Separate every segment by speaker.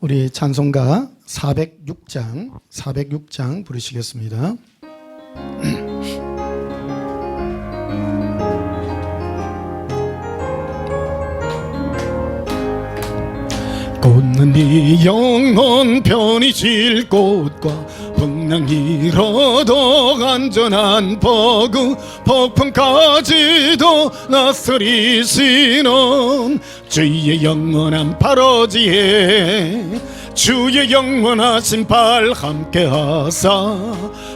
Speaker 1: 우리 찬송가 406장 부르시겠습니다. 꽃은 네 영혼 편히 질 곳과 풍랑이로도 안전한 버그 폭풍까지도 나서리시는 주의 영원한 팔어지에 주의 영원하신 팔 함께하사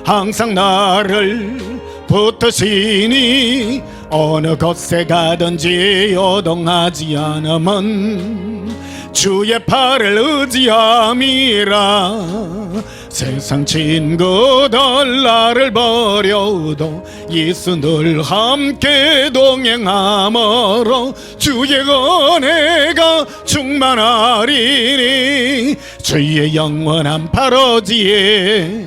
Speaker 1: 항상 나를 붙드시니 어느 곳에 가든지 요동하지 않으면 주의 팔을 의지함이라. 세상 친구들 나를 버려도 예수 늘 함께 동행함으로 주의 은혜가 충만하리니 주의 영원한 팔어지에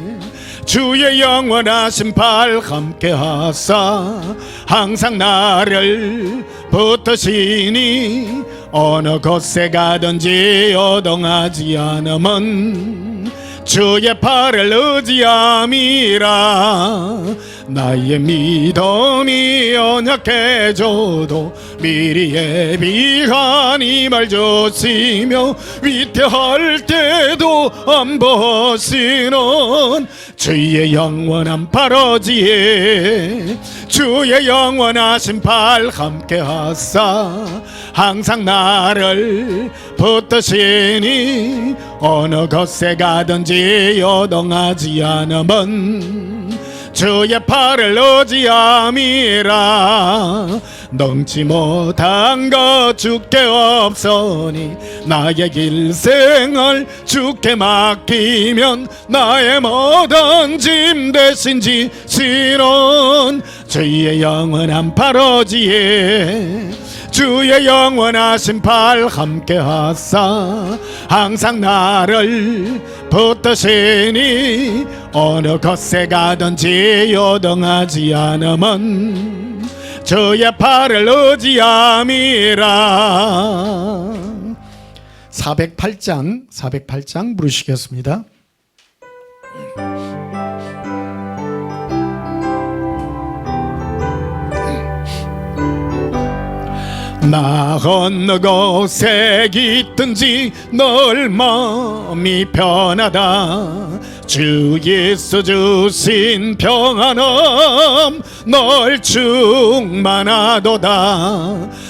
Speaker 1: 주의 영원하신 팔 함께하사 항상 나를 붙드시니 어느 곳에 가든지 요동하지 않으면 주의 팔을 의지함이라. 나의 믿음이 연약해져도 미리 예비한 힘을 주시며 위태할 때도 안 버시는 주의 영원한 팔어지에 주의 영원하신 팔 함께하사 항상 나를 붙드시니 어느 곳에 가든지 요동하지 않으면 주의 팔을 의지함이라. 넘지 못한 것 주께 없으니 나의 일생을 주께 맡기면 나의 모든 짐 대신 지시는 주의 영원한 팔어지에 주의 영원하신 팔 함께하사 항상 나를 붙드시니 어느 곳에 가든지 요동하지 않으면 주의 팔을 의지함이라. 408장 부르시겠습니다. 나 어느 곳에 있든지 늘 마음이 편하다. 주 예수 주신 평안함 널 충만하도다.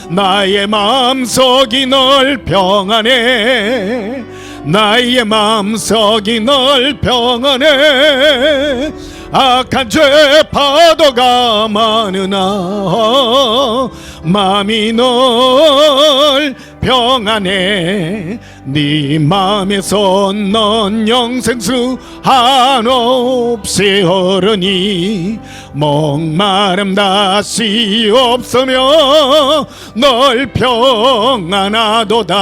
Speaker 1: 나의 마음속이 널 평안해. 나의 마음속이 널 평안해. 악한 죄 파도가 많으나 마음이 널 평안해. 네 마음에 솟는 영생수 한없이 흐르니 목마름 다시 없으며 널 평안하도다.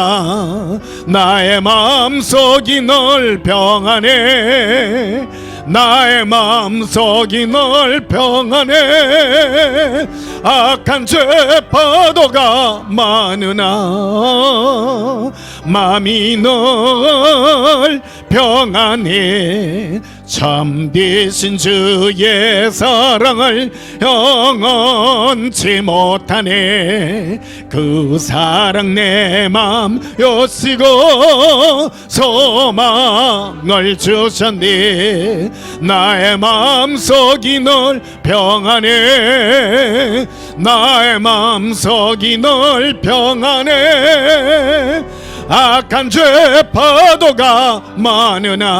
Speaker 1: 나의 마음속이 널 평안해. 나의 마음속이 널 평안해. 악한 죄 파도가 많으나 마음이 널 평안해. 참되신 주의 사랑을 영원치 못하네. 그 사랑 내 맘 여시고 소망을 주셨네. 나의 마음속이 널 평안해. 나의 마음속이 널 평안해. 악한 죄 파도가 많으나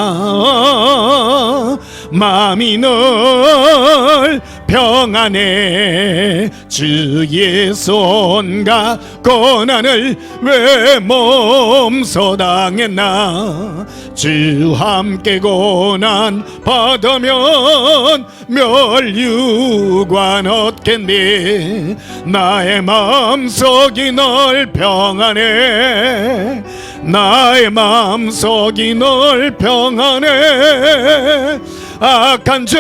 Speaker 1: 마음이 널 평안해. 주의 손과 고난을 왜 몸소 당했나. 주 함께 고난 받으면 멸류관 얻겠네. 나의 마음속이 널 평안해. 나의 마음속이 널 평안해. 악한 죄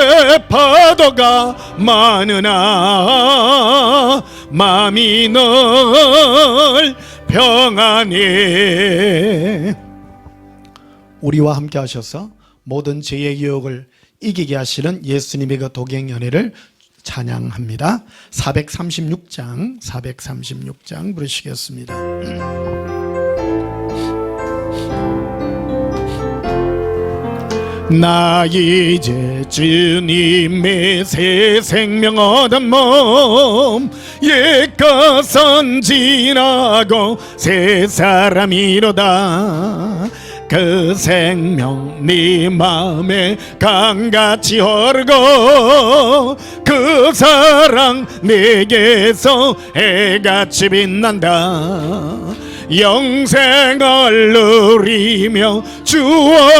Speaker 1: 파도가 많으나 마음이 널 평안해.
Speaker 2: 우리와 함께 하셔서 모든 죄의 유혹을 이기게 하시는 예수님의 그 독행 연회를 찬양합니다. 436장 부르시겠습니다.
Speaker 1: 나 이제 주님의 새 생명 얻은 몸, 옛것은 지나고 새 사람이로다. 그 생명 네 마음에 강같이 흐르고 그 사랑 내게서 해같이 빛난다. 영생을 누리며 주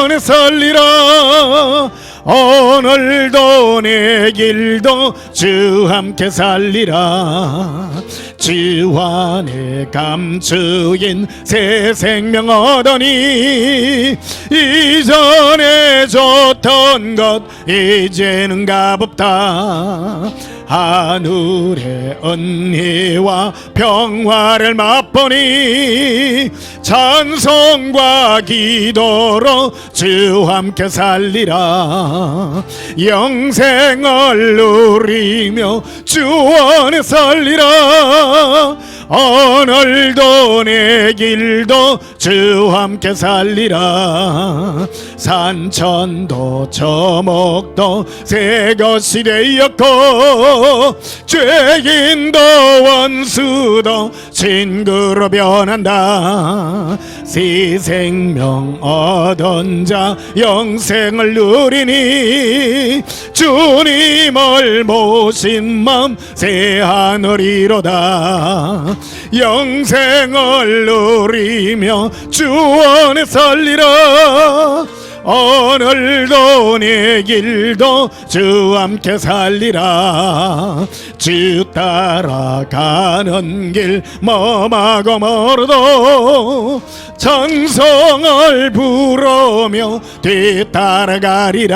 Speaker 1: 안에 살리라. 오늘도 내 길도 주 함께 살리라. 주 안에 감추인 새 생명 얻으니 이전에 줬던 것 이제는 값없다. 하늘의 은혜와 평화를 맛보니 찬송과 기도로 주 함께 살리라. 영생을 누리며 주 안에 살리라. 오늘도 내 길도 주 함께 살리라. 산천도 저목도 새 것이 되었고 죄인도 원수도 친구로 변한다. 새 생명 얻은 자 영생을 누리니 주님을 모신 마음 새 하늘이로다. 영생을 누리며 주 안에 살리라. 오늘도 내 길도 주 함께 살리라. 주 따라가는 길 멈하고 멀어도 찬송을 부르며 뒤따라가리라.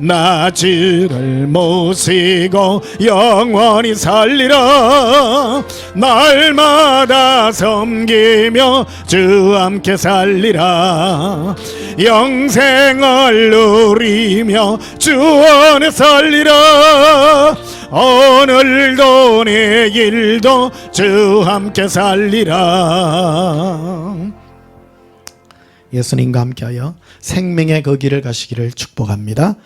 Speaker 1: 나 주를 모시고 영원히 살리라. 날마다 섬기며 주 함께 살리라. 영생을 누리며 주 안에 살리라. 오늘도 내 길도 주 함께 살리라.
Speaker 2: 예수님과 함께하여 생명의 그 길을 가시기를 축복합니다.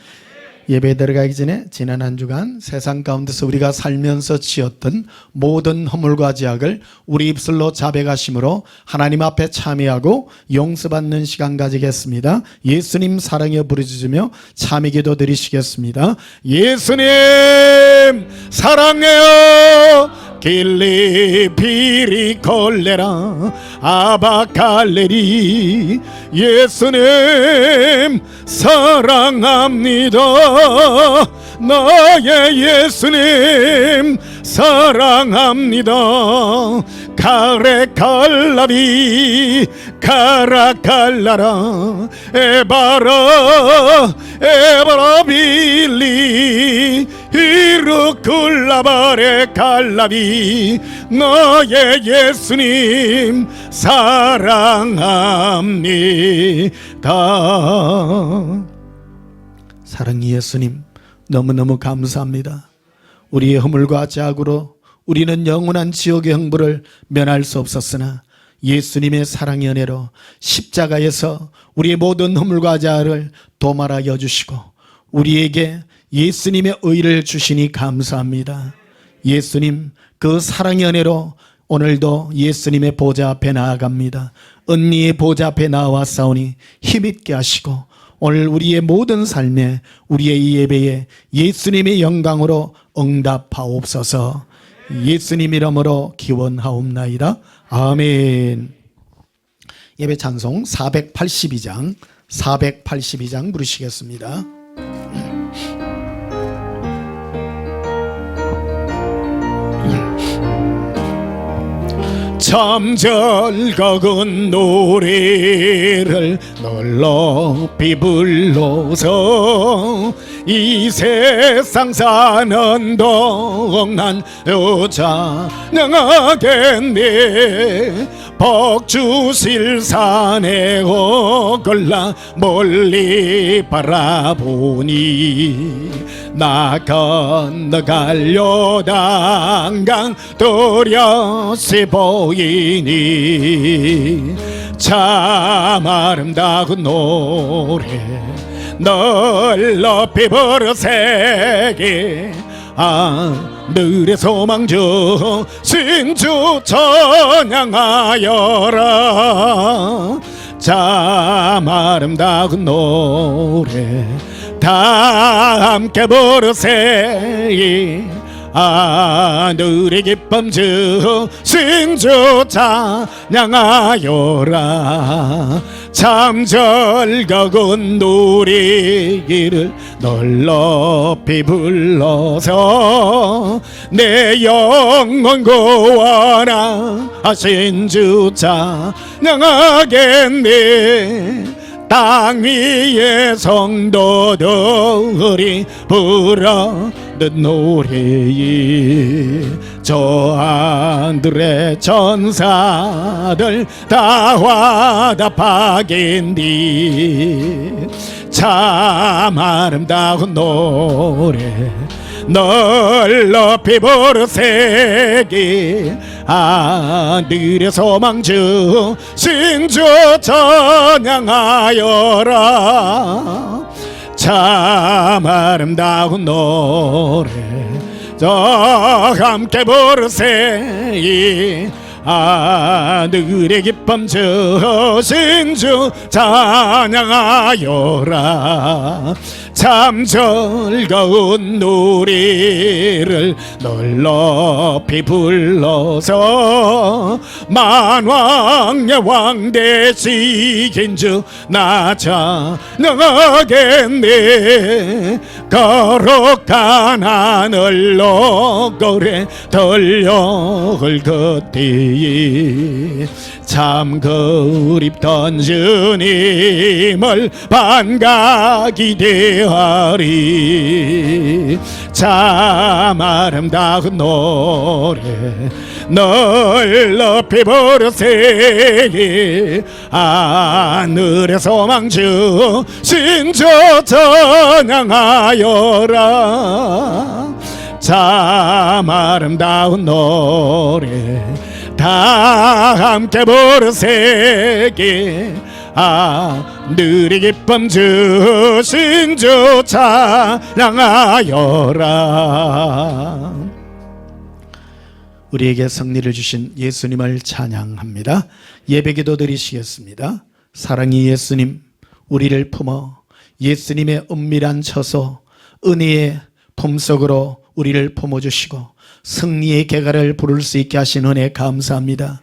Speaker 2: 예배 들어가기 전에 지난 한 주간 세상 가운데서 우리가 살면서 지었던 모든 허물과 죄악을 우리 입술로 자백하심으로 하나님 앞에 참여하고 용서받는 시간 가지겠습니다. 예수님 사랑해 부르짖으며 참여기도 드리시겠습니다.
Speaker 1: 예수님 사랑해요. 길리 비리 콜레라 아바칼레리. 예수님 사랑합니다. 나의 예수님 사랑합니다. 카레칼라비 카라칼라라 에바라 에바라빌리 이루클라바레 칼라비. 나의 예수님 사랑합니다.
Speaker 2: 사랑의 예수님 너무너무 감사합니다. 우리의 허물과 죄악으로 우리는 영원한 지옥의 형벌을 면할 수 없었으나 예수님의 사랑의 은혜로 십자가에서 우리의 모든 허물과 죄악을 도말하여 주시고 우리에게 예수님의 의를 주시니 감사합니다. 예수님 그 사랑의 은혜로 오늘도 예수님의 보좌 앞에 나아갑니다. 은리의 보좌 앞에 나와 싸우니 힘있게 하시고 오늘 우리의 모든 삶에 우리의 이 예배에 예수님의 영광으로 응답하옵소서. 예수님 이름으로 기원하옵나이다. 아멘. 예배 찬송 482장 부르시겠습니다.
Speaker 1: 참 즐거운 노래를 널 높이 불러서 이 세상 사는 동안 찬양하겠네. 복 주실 산에 골라 멀리 바라보니 나 건너가려던 강 또렷이 보이니 참 아름다운 노래 널 높이 부르세기 하늘의 소망주 신주 찬양하여라 참 아름다운 노래 다 함께 부르세 하늘의 기쁨 주 신주 찬양하여라 참 즐거운 놀이기를 널 높이 불러서 내 영혼 구원하신 주 찬양하겠네 땅 위의 성도들이 부르는 노래에 저 하늘의 천사들 다 화답하겠니 참 아름다운 노래 널 높이 부르세기 하늘의 소망주 신주 찬양하여라 참 아름다운 노래 저 함께 부르세 하늘의 기쁨 주 신주 찬양하여라 참 즐거운 놀이를 널 높이 불러서 만왕의 왕 되시긴 주 나 찬양하겠네 거룩한 하늘로 고래 들려올 그때에 참 그립던 주님을 반가기 대하리 참 아름다운 노래 널 높이 부르세 하늘의 소망주 신주 찬양하여라 참 아름다운 노래 다 함께 부르세기 하늘의 기쁨 주신 주 찬양하여라
Speaker 2: 우리에게 승리를 주신 예수님을 찬양합니다. 예배기도 드리시겠습니다. 사랑의 예수님 우리를 품어 예수님의 은밀한 처소 은혜의 품속으로 우리를 품어주시고 승리의 개가를 부를 수 있게 하신 은혜 감사합니다.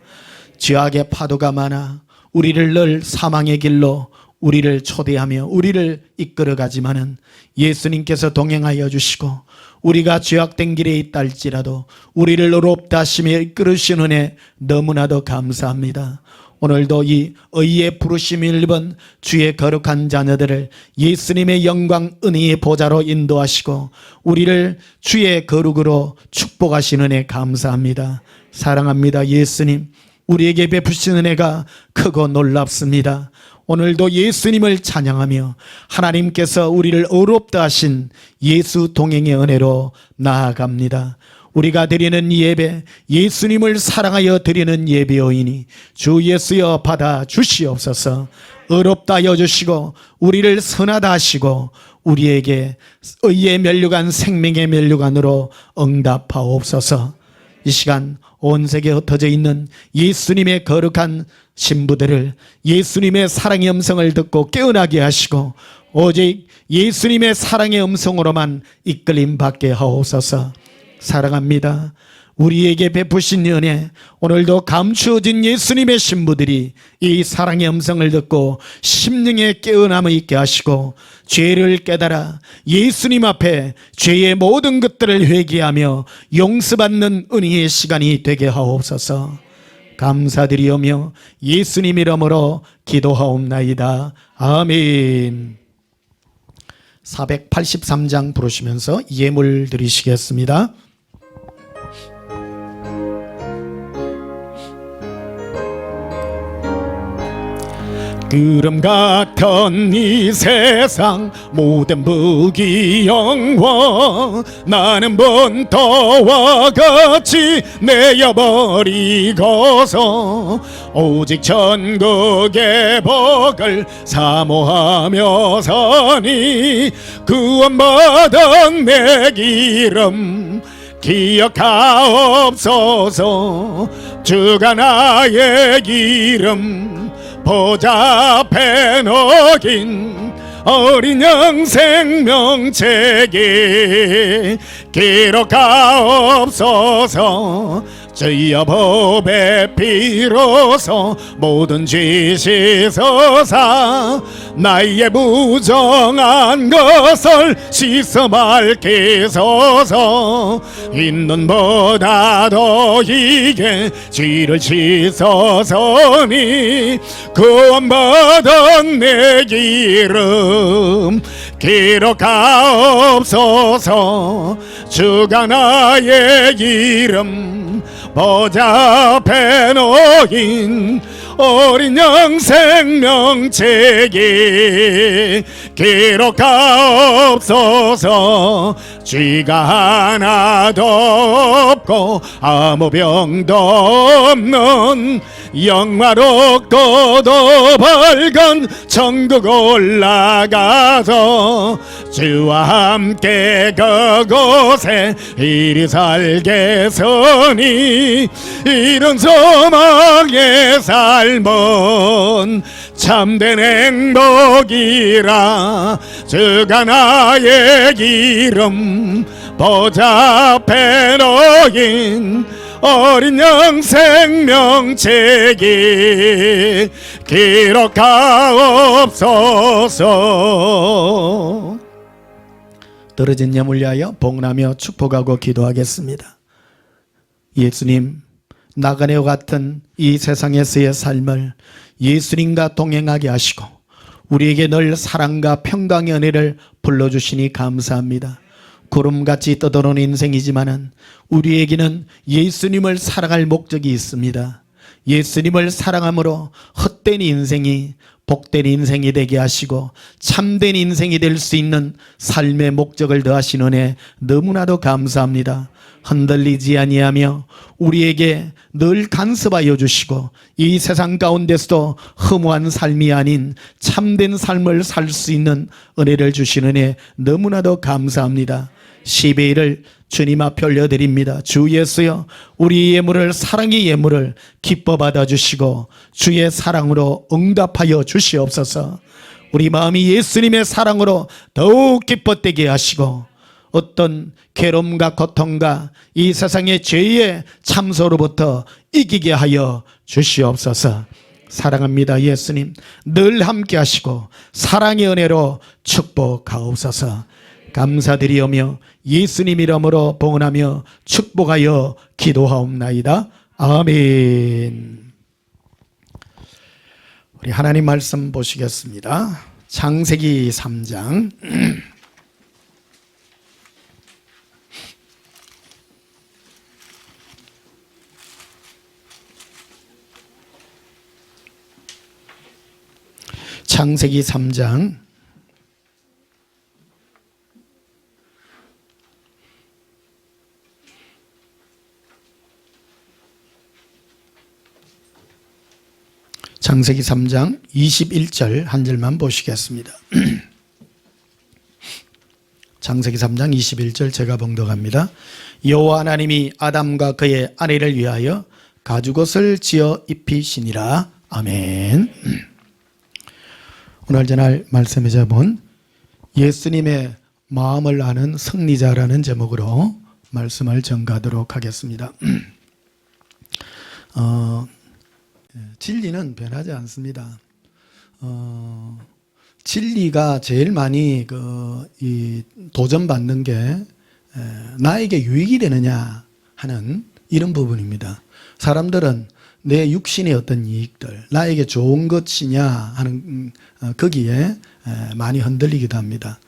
Speaker 2: 죄악의 파도가 많아 우리를 늘 사망의 길로 우리를 초대하며 우리를 이끌어가지만은 예수님께서 동행하여 주시고 우리가 죄악된 길에 있다 할지라도 우리를 의롭다 하시며 이끌으신 은혜 너무나도 감사합니다. 오늘도 이 의의 부르심을 입은 주의 거룩한 자녀들을 예수님의 영광 은혜의 보좌로 인도하시고 우리를 주의 거룩으로 축복하시는 은혜 감사합니다. 사랑합니다. 예수님 우리에게 베푸신 은혜가 크고 놀랍습니다. 오늘도 예수님을 찬양하며 하나님께서 우리를 의롭다 하신 예수 동행의 은혜로 나아갑니다. 우리가 드리는 예배 예수님을 사랑하여 드리는 예배여이니 주 예수여 받아 주시옵소서. 의롭다 하여 주시고 우리를 선하다 하시고 우리에게 의의 면류관 생명의 면류관으로 응답하옵소서. 이 시간 온 세계에 흩어져 있는 예수님의 거룩한 신부들을 예수님의 사랑의 음성을 듣고 깨어나게 하시고 오직 예수님의 사랑의 음성으로만 이끌림 받게 하옵소서. 사랑합니다. 우리에게 베푸신 은혜 오늘도 감추어진 예수님의 신부들이 이 사랑의 음성을 듣고 심령에 깨어남을 있게 하시고 죄를 깨달아 예수님 앞에 죄의 모든 것들을 회개하며 용서받는 은혜의 시간이 되게 하옵소서. 감사드리오며 예수님 이름으로 기도하옵나이다. 아멘. 483장 부르시면서 예물 드리시겠습니다.
Speaker 1: 구름 같은 이 세상 모든 부귀영화 나는 본떠와 같이 내어버리고서 오직 천국의 복을 사모하며 사니 구원받은 내 기름 기억하옵소서. 주가 나의 기름 보좌앞에 녹인 어린 양 생명책에 기록하옵소서. 주여 법의 피로서 모든 죄 씻어사 나의 부정한 것을 씻어 밝히소서. 있는 보다 더 이게 죄를 씻어서니 구원받은 내 기름 기록하옵소서. 주가 나의 기름 보좌앞에 놓인 어린 양 생명책에 기록하옵소서. 죄가 하나도 없고 아무 병도 없는 영화롭고도 밝은 천국 올라가서 주와 함께 그곳에 이리 살겠으니 이런 소망의 삶은 참된 행복이라. 주가 나의 기름 보좌앞에 놓인 어린 양 생명책에 기록하옵소서.
Speaker 2: 떨어진 염을 위하여 복나며 축복하고 기도하겠습니다. 예수님, 나그네와 같은 이 세상에서의 삶을 예수님과 동행하게 하시고 우리에게 늘 사랑과 평강의 은혜를 불러주시니 감사합니다. 구름같이 떠도는 인생이지만은 우리에게는 예수님을 사랑할 목적이 있습니다. 예수님을 사랑함으로 헛된 인생이 복된 인생이 되게 하시고 참된 인생이 될 수 있는 삶의 목적을 더하신 은혜 너무나도 감사합니다. 흔들리지 아니하며 우리에게 늘 간섭하여 주시고 이 세상 가운데서도 허무한 삶이 아닌 참된 삶을 살 수 있는 은혜를 주신 은혜 너무나도 감사합니다. 10의1을 주님 앞에 올려드립니다. 주 예수여, 우리 예물을 사랑의 예물을 기뻐 받아주시고 주의 사랑으로 응답하여 주시옵소서. 우리 마음이 예수님의 사랑으로 더욱 기뻐되게 하시고 어떤 괴로움과 고통과 이 세상의 죄의 참소로부터 이기게 하여 주시옵소서. 사랑합니다. 예수님, 늘 함께 하시고 사랑의 은혜로 축복하옵소서. 감사드리오며 예수님 이름으로 봉헌하며 축복하여 기도하옵나이다. 아멘. 우리 하나님 말씀 보시겠습니다. 창세기 3장 창세기 3장 21절 한 절만 보시겠습니다. 창세기 3장 21절 제가 봉독합니다. 여호와 하나님이 아담과 그의 아내를 위하여 가죽옷을 지어 입히시니라. 아멘. 오늘 전할 말씀의 제목은 예수님의 마음을 아는 승리자라는 제목으로 말씀을 전가하도록 하겠습니다. 진리는 변하지 않습니다. 진리가 제일 많이 도전받는 게 나에게 유익이 되느냐 하는 이런 부분입니다. 사람들은 내 육신의 어떤 이익들, 나에게 좋은 것이냐 하는 거기에 많이 흔들리기도 합니다.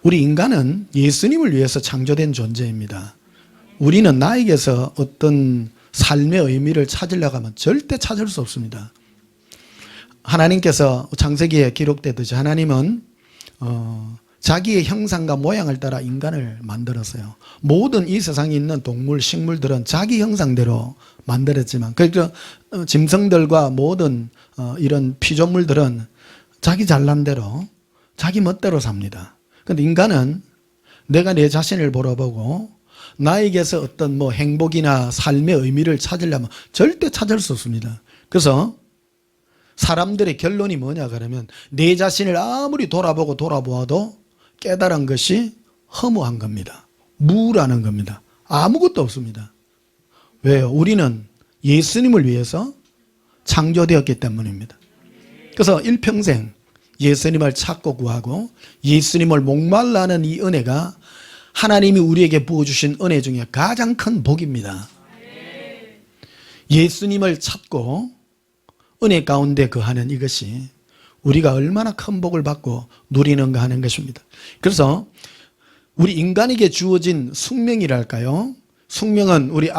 Speaker 2: 우리 인간은 예수님을 위해서 창조된 존재입니다. 우리는 나에게서 어떤 삶의 의미를 찾으려고 하면 절대 찾을 수 없습니다. 하나님께서 창세기에 기록되듯이 하나님은 자기의 형상과 모양을 따라 인간을 만들었어요. 모든 이 세상에 있는 동물, 식물들은 자기 형상대로 만들었지만, 그러니까 짐승들과 모든 이런 피조물들은 자기 잘난 대로, 자기 멋대로 삽니다. 그런데 인간은 내가 내 자신을 돌아보고 나에게서 어떤 뭐 행복이나 삶의 의미를 찾으려면 절대 찾을 수 없습니다. 그래서 사람들의 결론이 뭐냐 그러면 내 자신을 아무리 돌아보고 돌아보아도 깨달은 것이 허무한 겁니다. 무라는 겁니다. 아무것도 없습니다. 왜요? 우리는 예수님을 위해서 창조되었기 때문입니다. 그래서 일평생 예수님을 찾고 구하고 예수님을 목말라는 이 은혜가 하나님이 우리에게 부어주신 은혜 중에 가장 큰 복입니다. 예수님을 찾고 은혜 가운데 거하는 이것이 우리가 얼마나 큰 복을 받고 누리는가 하는 것입니다. 그래서 우리 인간에게 주어진 숙명이랄까요? 숙명은 우리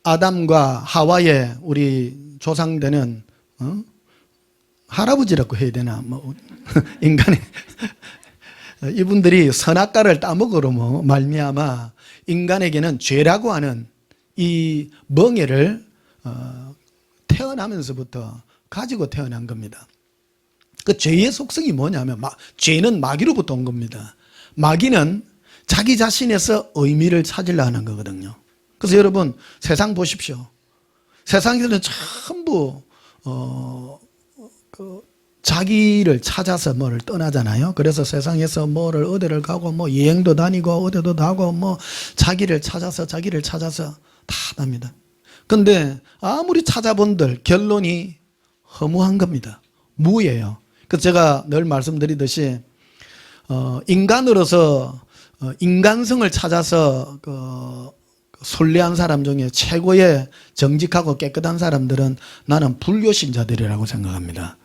Speaker 2: 아담과 하와의 우리 조상되는 할아버지라고 해야 되나? 뭐 인간의 이분들이 선악과를 따먹으로 말미암아 인간에게는 죄라고 하는 이 멍에를 태어나면서부터 가지고 태어난 겁니다. 그 죄의 속성이 뭐냐면 죄는 마귀로부터 온 겁니다. 마귀는 자기 자신에서 의미를 찾으려 하는 거거든요. 그래서 여러분 세상 보십시오. 세상에서는 전부 자기를 찾아서 뭐를 떠나잖아요. 그래서 세상에서 뭐를 어디를 가고 뭐 여행도 다니고 어디도 가고 뭐 자기를 찾아서 다 합니다. 근데 아무리 찾아본들 결론이 허무한 겁니다. 무예요. 그래서 제가 늘 말씀드리듯이 인간으로서 인간성을 찾아서 선례한 사람 중에 최고의 정직하고 깨끗한 사람들은 나는 불교 신자들이라고 생각합니다.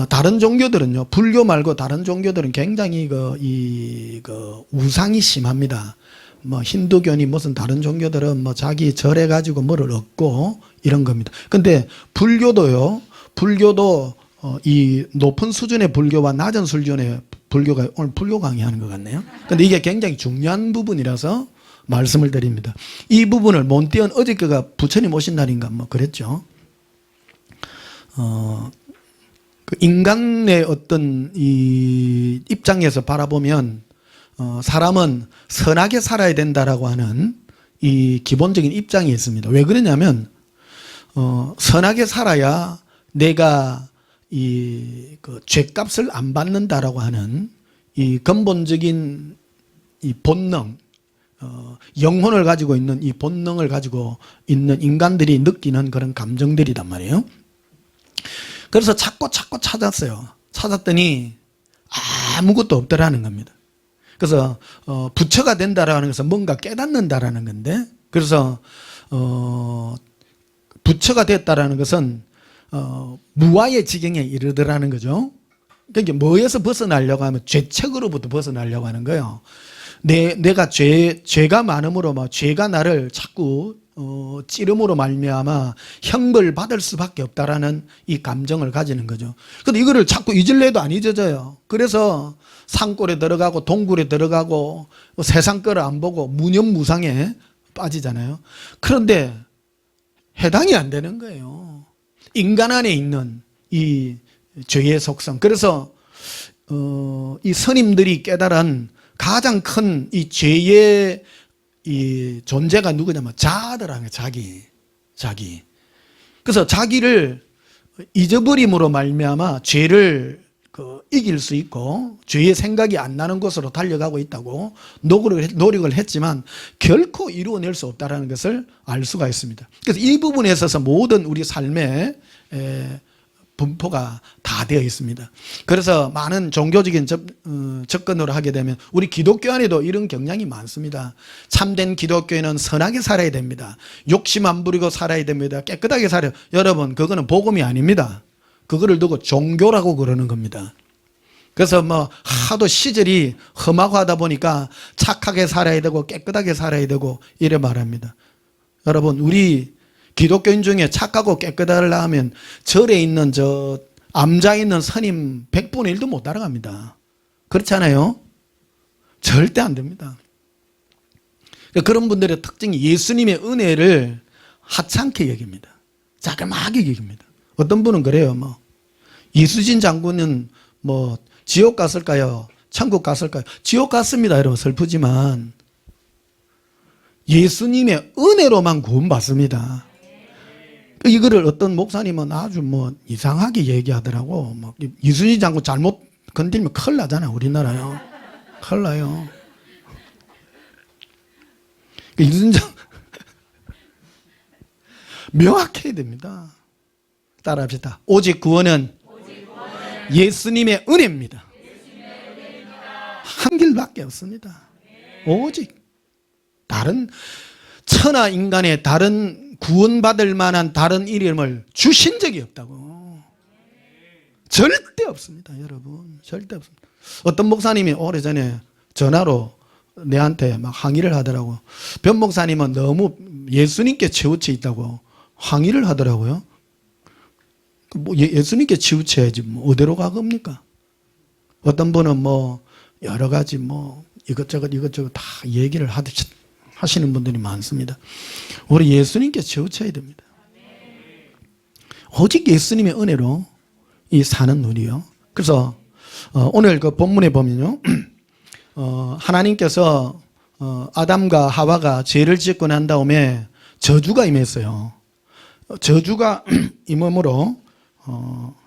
Speaker 2: 다른 종교들은요, 불교 말고 다른 종교들은 굉장히 우상이 심합니다. 뭐 힌두교니 무슨 다른 종교들은 뭐 자기 절해 가지고 뭐를 얻고 이런 겁니다. 근데 불교도 이 높은 수준의 불교와 낮은 수준의 불교가 오늘 불교 강의하는 것 같네요. 근데 이게 굉장히 중요한 부분이라서 말씀을 드립니다. 이 부분을 몬티언 어저께가 부처님 오신 날인가 뭐 그랬죠. 그 인간의 어떤 이 입장에서 바라보면 사람은 선하게 살아야 된다라고 하는 이 기본적인 입장이 있습니다. 왜 그러냐면 선하게 살아야 내가 그 죄값을 안 받는다라고 하는 이 근본적인 이 본능, 영혼을 가지고 있는 이 본능을 가지고 있는 인간들이 느끼는 그런 감정들이단 말이에요. 그래서 찾고 찾았어요. 찾았더니 아무것도 없더라는 겁니다. 그래서 부처가 된다라는 것은 뭔가 깨닫는다라는 건데, 그래서 부처가 됐다라는 것은 무아의 지경에 이르더라는 거죠. 그러니까 뭐에서 벗어나려고 하면 죄책으로부터 벗어나려고 하는 거예요. 내가 죄가 많음으로 죄가 나를 자꾸 찌름으로 말미암아 형벌 받을 수밖에 없다라는 이 감정을 가지는 거죠. 근데 이거를 자꾸 잊으려도 안 잊어져요. 그래서 산골에 들어가고 동굴에 들어가고 세상 거를 안 보고 무념무상에 빠지잖아요. 그런데 해당이 안 되는 거예요. 인간 안에 있는 이 죄의 속성. 그래서 이 스님들이 깨달은 가장 큰 이 죄의 이 존재가 누구냐면 자아더라는 거예요. 자기. 그래서 자기를 잊어버림으로 말미암아 죄를 이길 수 있고 죄의 생각이 안 나는 곳으로 달려가고 있다고 노력을 했지만 결코 이루어낼 수 없다는 것을 알 수가 있습니다. 그래서 이 부분에 있어서 모든 우리 삶의 분포가 다 되어 있습니다. 그래서 많은 종교적인 접근으로 하게 되면 우리 기독교 안에도 이런 경향이 많습니다. 참된 기독교인은 선하게 살아야 됩니다. 욕심 안 부리고 살아야 됩니다. 깨끗하게 살아야. 여러분, 그거는 복음이 아닙니다. 그거를 두고 종교라고 그러는 겁니다. 그래서 뭐 하도 시절이 험하고 하다 보니까 착하게 살아야 되고 깨끗하게 살아야 되고 이래 말합니다. 여러분, 우리 기독교인 중에 착하고 깨끗하려면 절에 있는 저 암자에 있는 스님 100분의 1도 못 따라갑니다. 그렇잖아요? 절대 안 됩니다. 그런 분들의 특징이 예수님의 은혜를 하찮게 여깁니다. 자그마하게 여깁니다. 어떤 분은 그래요. 뭐 이수진 장군은 뭐 지옥 갔을까요? 천국 갔을까요? 지옥 갔습니다. 여러분 슬프지만 예수님의 은혜로만 구원받습니다. 이거를 어떤 목사님은 아주 뭐 이상하게 얘기하더라고. 뭐 이수진 장군 잘못 건들면 큰일 나잖아요. 우리나라요. 큰일 나요. 이수진 장군 명확해야 됩니다. 따라합시다. 오직 구원은 예수님의 은혜입니다. 한 길밖에 없습니다. 오직 다른 천하 인간의 다른 구원받을 만한 다른 이름을 주신 적이 없다고. 절대 없습니다. 여러분 절대 없습니다. 어떤 목사님이 오래전에 전화로 내한테 막 항의를 하더라고. 변 목사님은 너무 예수님께 치우쳐 있다고 항의를 하더라고요. 뭐 예수님께 치우쳐야지 뭐 어디로 가겁니까? 어떤 분은 뭐 여러 가지 뭐 이것저것 다 얘기를 하시는 분들이 많습니다. 우리 예수님께 치우쳐야 됩니다. 오직 예수님의 은혜로 이 사는 우리요. 그래서 오늘 그 본문에 보면요, 하나님께서 아담과 하와가 죄를 짓고 난 다음에 저주가 임했어요. 저주가 임함으로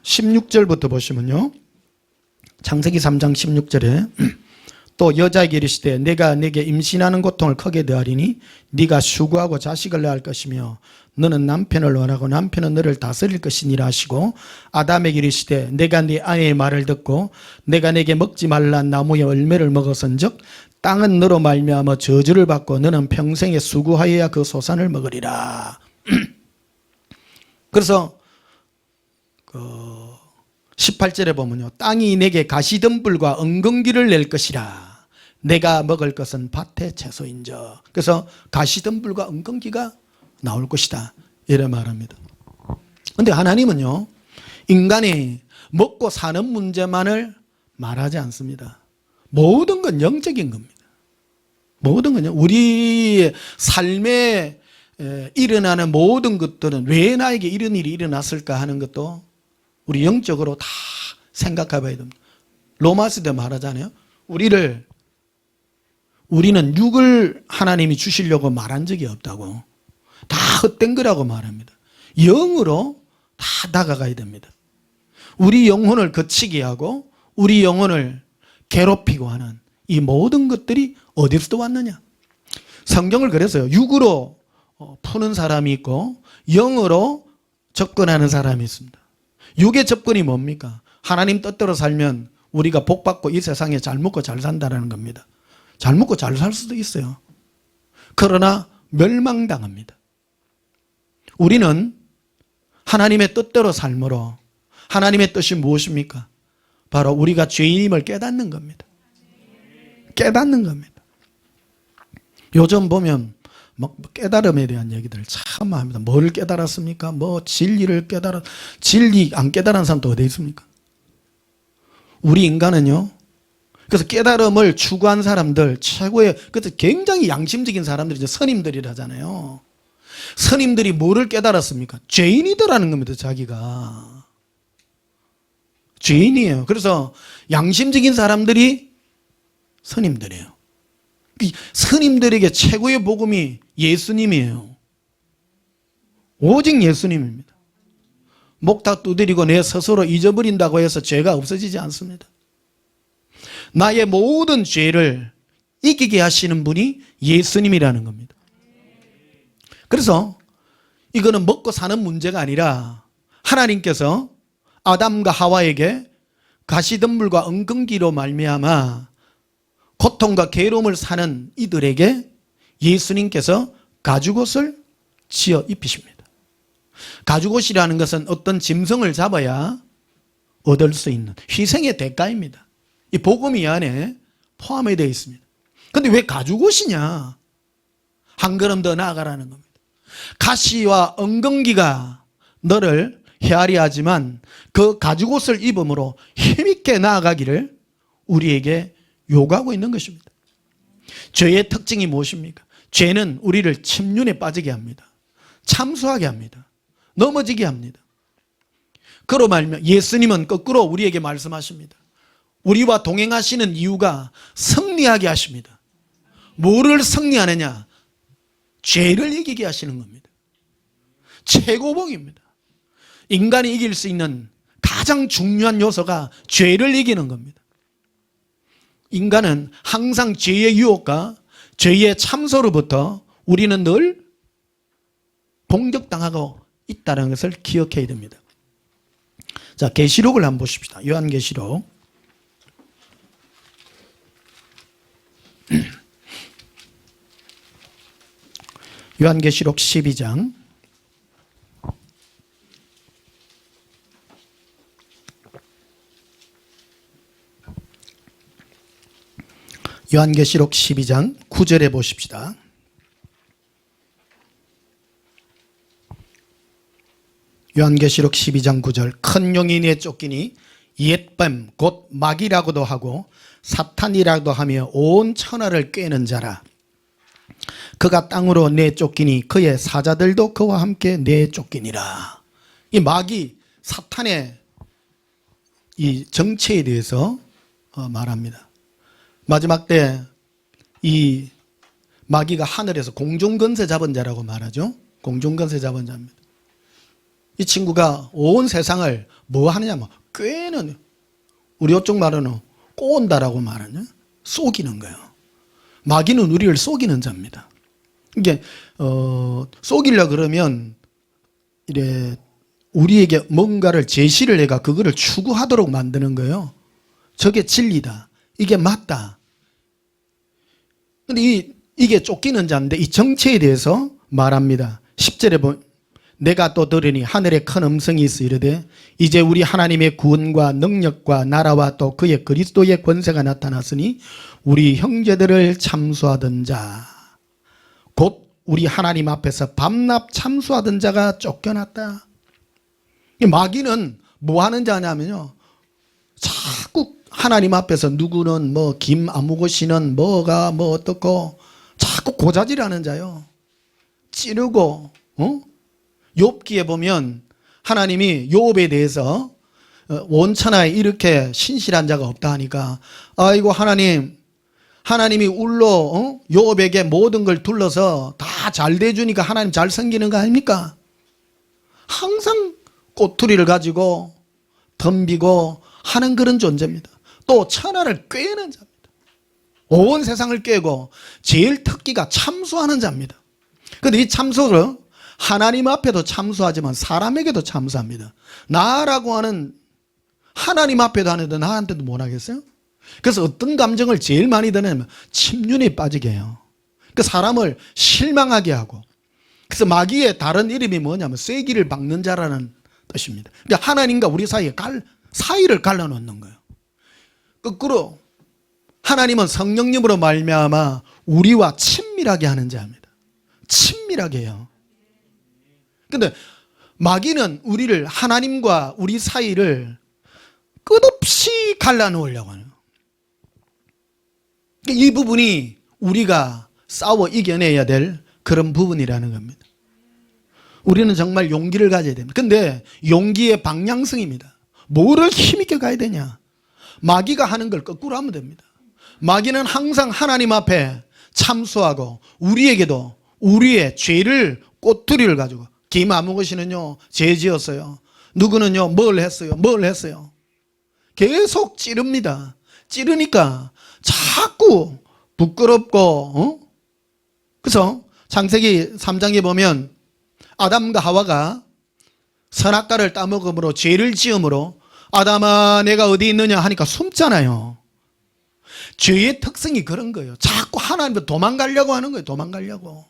Speaker 2: 16절부터 보시면요, 창세기 3장 16절에 또 여자에게 이르시되 내가 네게 임신하는 고통을 크게 더하리니 네가 수고하고 자식을 낳을 것이며 너는 남편을 원하고 남편은 너를 다스릴 것이니라 하시고 아담에게 이르시되 내가 네 아내의 말을 듣고 내가 네게 먹지 말란 나무의 열매를 먹었은즉 땅은 너로 말미암아 저주를 받고 너는 평생에 수고하여야 그 소산을 먹으리라. 그래서 18절에 보면요, 땅이 내게 가시덤불과 엉겅귀를 낼 것이라. 내가 먹을 것은 밭의 채소인저. 그래서 가시덤불과 엉겅귀가 나올 것이다 이래 말합니다. 그런데 하나님은요, 인간이 먹고 사는 문제만을 말하지 않습니다. 모든 건 영적인 겁니다. 모든 건요, 우리의 삶에 일어나는 모든 것들은 왜 나에게 이런 일이 일어났을까 하는 것도 우리 영적으로 다 생각해 봐야 됩니다. 로마서도 말하잖아요. 우리는 육을 하나님이 주시려고 말한 적이 없다고. 다 헛된 거라고 말합니다. 영으로 다 다가가야 됩니다. 우리 영혼을 거치게 하고 우리 영혼을 괴롭히고 하는 이 모든 것들이 어디서 왔느냐. 성경을 그래서요, 육으로 푸는 사람이 있고 영으로 접근하는 사람이 있습니다. 육의 접근이 뭡니까? 하나님 뜻대로 살면 우리가 복받고 이 세상에 잘 먹고 잘 산다는 겁니다. 잘 먹고 잘 살 수도 있어요. 그러나 멸망당합니다. 우리는 하나님의 뜻대로 삶으로, 하나님의 뜻이 무엇입니까? 바로 우리가 죄인임을 깨닫는 겁니다. 깨닫는 겁니다. 요즘 보면 막 깨달음에 대한 얘기들 참 합니다. 뭘 깨달았습니까? 뭐 진리를 진리 안 깨달은 사람도 어디 있습니까? 우리 인간은요, 그래서 깨달음을 추구한 사람들 최고의, 그래서 굉장히 양심적인 사람들이 이제 스님들이라잖아요. 스님들이 뭐를 깨달았습니까? 죄인이더라는 겁니다. 자기가 죄인이에요. 그래서 양심적인 사람들이 스님들이에요. 스님들에게 최고의 복음이 예수님이에요. 오직 예수님입니다. 목탁 두드리고 내 스스로 잊어버린다고 해서 죄가 없어지지 않습니다. 나의 모든 죄를 이기게 하시는 분이 예수님이라는 겁니다. 그래서 이거는 먹고 사는 문제가 아니라 하나님께서 아담과 하와에게 가시덤불과 엉겅귀로 말미암아 고통과 괴로움을 사는 이들에게 예수님께서 가죽옷을 지어 입히십니다. 가죽옷이라는 것은 어떤 짐승을 잡아야 얻을 수 있는 희생의 대가입니다. 이 복음 이 안에 포함이 되어 있습니다. 그런데 왜 가죽옷이냐? 한 걸음 더 나아가라는 겁니다. 가시와 엉겅귀가 너를 헤아려야지만 그 가죽옷을 입음으로 힘있게 나아가기를 우리에게 요구하고 있는 것입니다. 죄의 특징이 무엇입니까? 죄는 우리를 침륜에 빠지게 합니다. 참수하게 합니다. 넘어지게 합니다. 그로 말미암아 예수님은 거꾸로 우리에게 말씀하십니다. 우리와 동행하시는 이유가 승리하게 하십니다. 뭐를 승리하느냐? 죄를 이기게 하시는 겁니다. 최고봉입니다. 인간이 이길 수 있는 가장 중요한 요소가 죄를 이기는 겁니다. 인간은 항상 죄의 유혹과 죄의 참소로부터 우리는 늘 공격당하고 있다는 것을 기억해야 됩니다. 자, 계시록을 한번 보십시다. 요한계시록. 요한계시록 12장. 요한계시록 12장 9절에 보십시다. 요한계시록 12장 9절. 큰 용이 내 쫓기니 옛뱀 곧 마귀라고도 하고 사탄이라고도 하며 온 천하를 꿰는 자라. 그가 땅으로 내쫓기니 그의 사자들도 그와 함께 내쫓기니라. 이 마귀 사탄의 이 정체에 대해서 말합니다. 마지막 때 이 마귀가 하늘에서 공중권세 잡은 자라고 말하죠. 공중권세 잡은 자입니다. 이 친구가 온 세상을 뭐 하느냐? 꿰는, 우리 이쪽 말로는 꼬은다라고 말하냐? 속이는 거예요. 마귀는 우리를 속이는 자입니다. 이게 속이려 그러면 이래 우리에게 뭔가를 제시를 해가 그거를 추구하도록 만드는 거예요. 저게 진리다. 이게 맞다. 근데 이게 쫓기는 자인데 이 정체에 대해서 말합니다. 10절에 보면 내가 또 들으니 하늘에 큰 음성이 있어 이르되 이제 우리 하나님의 구원과 능력과 나라와 또 그의 그리스도의 권세가 나타났으니 우리 형제들을 참수하던 자 곧 우리 하나님 앞에서 밤낮 참수하던 자가 쫓겨났다. 이 마귀는 뭐 하는 자냐면요, 자꾸 하나님 앞에서 누구는 뭐 김아무것이는 뭐가 뭐 어떻고 자꾸 고자질하는 자요. 찌르고 욥기에 보면 하나님이 욥에 대해서 온 천하에 이렇게 신실한 자가 없다 하니까 아이고 하나님이 울로 욥에게 모든 걸 둘러서 다 잘 돼주니까 하나님 잘 섬기는 거 아닙니까? 항상 꼬투리를 가지고 덤비고 하는 그런 존재입니다. 또 천하를 꿰는 자입니다. 온 세상을 꿰고 제일 특기가 참수하는 자입니다. 그런데 이 참수를 하나님 앞에도 참수하지만 사람에게도 참수합니다. 나라고 하는 하나님 앞에도 하는데 나한테도 못 하겠어요? 그래서 어떤 감정을 제일 많이 드냐면 침륜에 빠지게 해요. 그 사람을 실망하게 하고. 그래서 마귀의 다른 이름이 뭐냐면 쐐기를 박는 자라는 뜻입니다. 그러니까 하나님과 우리 사이에 사이를 갈라놓는 거예요. 거꾸로 하나님은 성령님으로 말미암아 우리와 친밀하게 하는 자입니다. 친밀하게 해요. 근데 마귀는 우리를 하나님과 우리 사이를 끝없이 갈라놓으려고 하는, 이 부분이 우리가 싸워 이겨내야 될 그런 부분이라는 겁니다. 우리는 정말 용기를 가져야 됩니다. 근데 용기의 방향성입니다. 뭐를 힘있게 가야 되냐? 마귀가 하는 걸 거꾸로 하면 됩니다. 마귀는 항상 하나님 앞에 참수하고 우리에게도 우리의 죄를 꼬투리를 가지고 김아무것이는요 죄 지었어요. 누구는요 뭘 했어요. 계속 찌릅니다. 찌르니까 자꾸 부끄럽고 그래서 창세기 3장에 보면 아담과 하와가 선악과를 따먹음으로 죄를 지음으로 아담아 내가 어디 있느냐 하니까 숨잖아요. 죄의 특성이 그런 거예요. 자꾸 하나님께 도망가려고 하는 거예요. 도망가려고.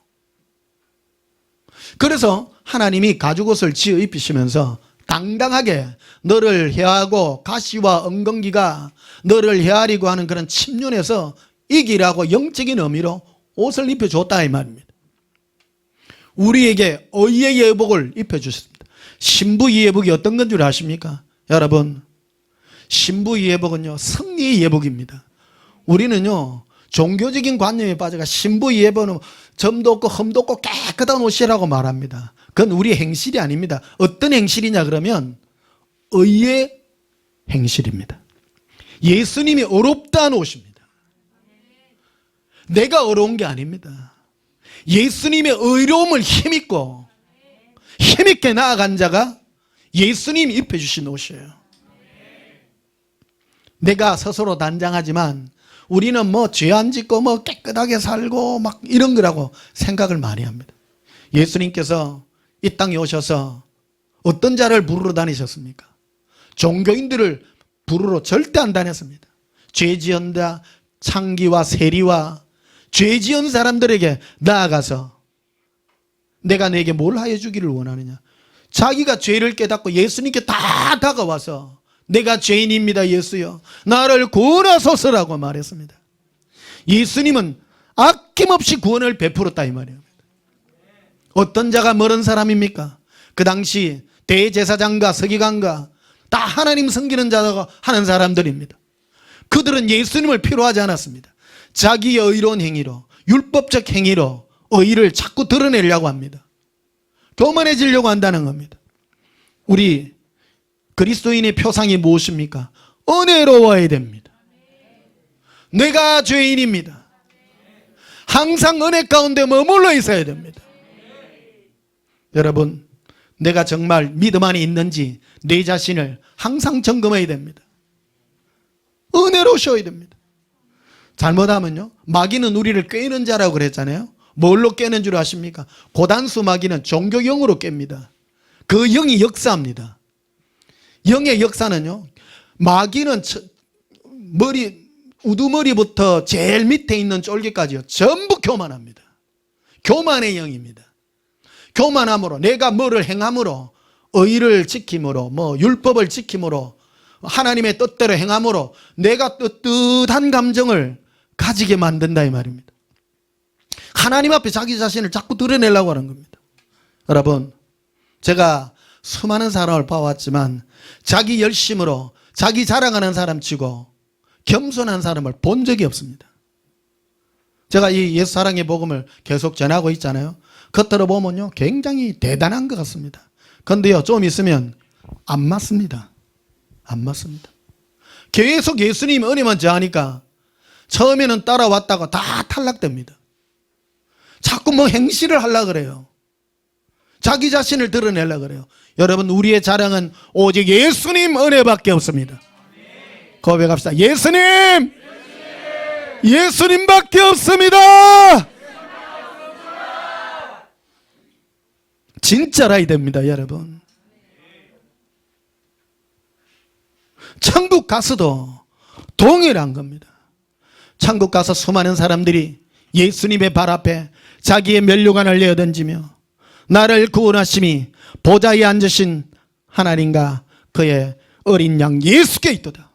Speaker 2: 그래서 하나님이 가죽옷을 지어 입히시면서 당당하게 너를 해하고 가시와 엉겅기가 너를 헤아리고 하는 그런 침륜에서 이기라고 영적인 의미로 옷을 입혀줬다 이 말입니다. 우리에게 의의 예복을 입혀주셨습니다. 신부의 예복이 어떤 건 줄 아십니까? 여러분, 신부의 예복은요, 승리의 예복입니다. 우리는요, 종교적인 관념에 빠져가 신부의 예복은 점도 없고 흠도 없고 깨끗한 옷이라고 말합니다. 그건 우리의 행실이 아닙니다. 어떤 행실이냐 그러면 의의 행실입니다. 예수님이 어렵다는 옷입니다. 내가 어려운 게 아닙니다. 예수님의 의로움을 힘입고 힘있게 나아간 자가 예수님이 입혀주신 옷이에요. 내가 스스로 단장하지만 우리는 뭐 죄 안 짓고 뭐 깨끗하게 살고 막 이런 거라고 생각을 많이 합니다. 예수님께서 이 땅에 오셔서 어떤 자를 부르러 다니셨습니까? 종교인들을 부르러 절대 안 다녔습니다. 죄 지은다 창기와 세리와 죄 지은 사람들에게 나아가서 내가 내게 뭘 하여 주기를 원하느냐. 자기가 죄를 깨닫고 예수님께 다 다가와서 내가 죄인입니다 예수여 나를 구원하소서라고 말했습니다. 예수님은 아낌없이 구원을 베풀었다 이 말이에요. 어떤 자가 멀은 사람입니까? 그 당시 대제사장과 서기관과 다 하나님 섬기는 자가 하는 사람들입니다. 그들은 예수님을 필요하지 않았습니다. 자기의 의로운 행위로 율법적 행위로 의를 자꾸 드러내려고 합니다. 교만해지려고 한다는 겁니다. 우리 그리스도인의 표상이 무엇입니까? 은혜로워야 됩니다. 내가 죄인입니다. 항상 은혜 가운데 머물러 있어야 됩니다. 여러분, 내가 정말 믿음 안에 있는지 내 자신을 항상 점검해야 됩니다. 은혜로우셔야 됩니다. 잘못하면요, 마귀는 우리를 꿰는 자라고 그랬잖아요. 뭘로 깨는 줄 아십니까? 고단수 마귀는 종교경으로 깹니다. 그 영이 역사합니다. 영의 역사는요, 마귀는 우두머리부터 제일 밑에 있는 쫄기까지요, 전부 교만합니다. 교만의 영입니다. 교만함으로, 내가 뭐를 행함으로, 의를 지킴으로, 뭐 율법을 지킴으로, 하나님의 뜻대로 행함으로 내가 뜨뜻한 감정을 가지게 만든다 이 말입니다. 하나님 앞에 자기 자신을 자꾸 드러내려고 하는 겁니다. 여러분, 제가 수많은 사람을 봐왔지만 자기 열심으로 자기 자랑하는 사람 치고 겸손한 사람을 본 적이 없습니다. 제가 이 예수 사랑의 복음을 계속 전하고 있잖아요. 겉으로 보면요, 굉장히 대단한 것 같습니다. 그런데요, 좀 있으면 안 맞습니다. 안 맞습니다. 계속 예수님 은혜만 저하니까 처음에는 따라왔다가 다 탈락됩니다. 자꾸 뭐 행실을 하려고 그래요. 자기 자신을 드러내려고 그래요. 여러분, 우리의 자랑은 오직 예수님 은혜밖에 없습니다. 고백합시다. 예수님! 예수님밖에 없습니다. 진짜라야 됩니다, 여러분. 천국 가서도 동일한 겁니다. 천국 가서 수많은 사람들이 예수님의 발 앞에 자기의 면류관을 내어던지며 나를 구원하심이 보좌에 앉으신 하나님과 그의 어린 양 예수께 있도다.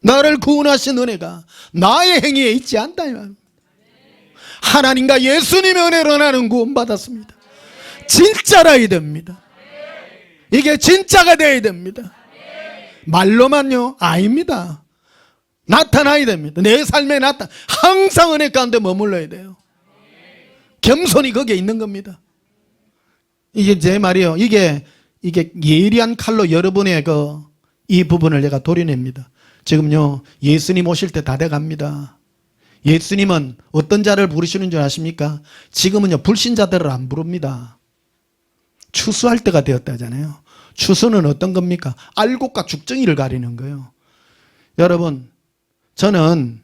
Speaker 2: 나를 구원하신 은혜가 나의 행위에 있지 않다. 하나님과 예수님의 은혜로 나는 구원받았습니다. 진짜라야 됩니다. 이게 진짜가 돼야 됩니다. 말로만요? 아닙니다. 나타나야 됩니다. 내 삶에 항상 은혜 가운데 머물러야 돼요. 겸손히 거기에 있는 겁니다. 이게 제 말이에요. 이게 예리한 칼로 여러분의 이 부분을 내가 도려냅니다. 지금요, 예수님 오실 때 다 돼갑니다. 예수님은 어떤 자를 부르시는 줄 아십니까? 지금은요, 불신자들을 안 부릅니다. 추수할 때가 되었다잖아요. 추수는 어떤 겁니까? 알곡과 죽정이를 가리는 거예요. 여러분, 저는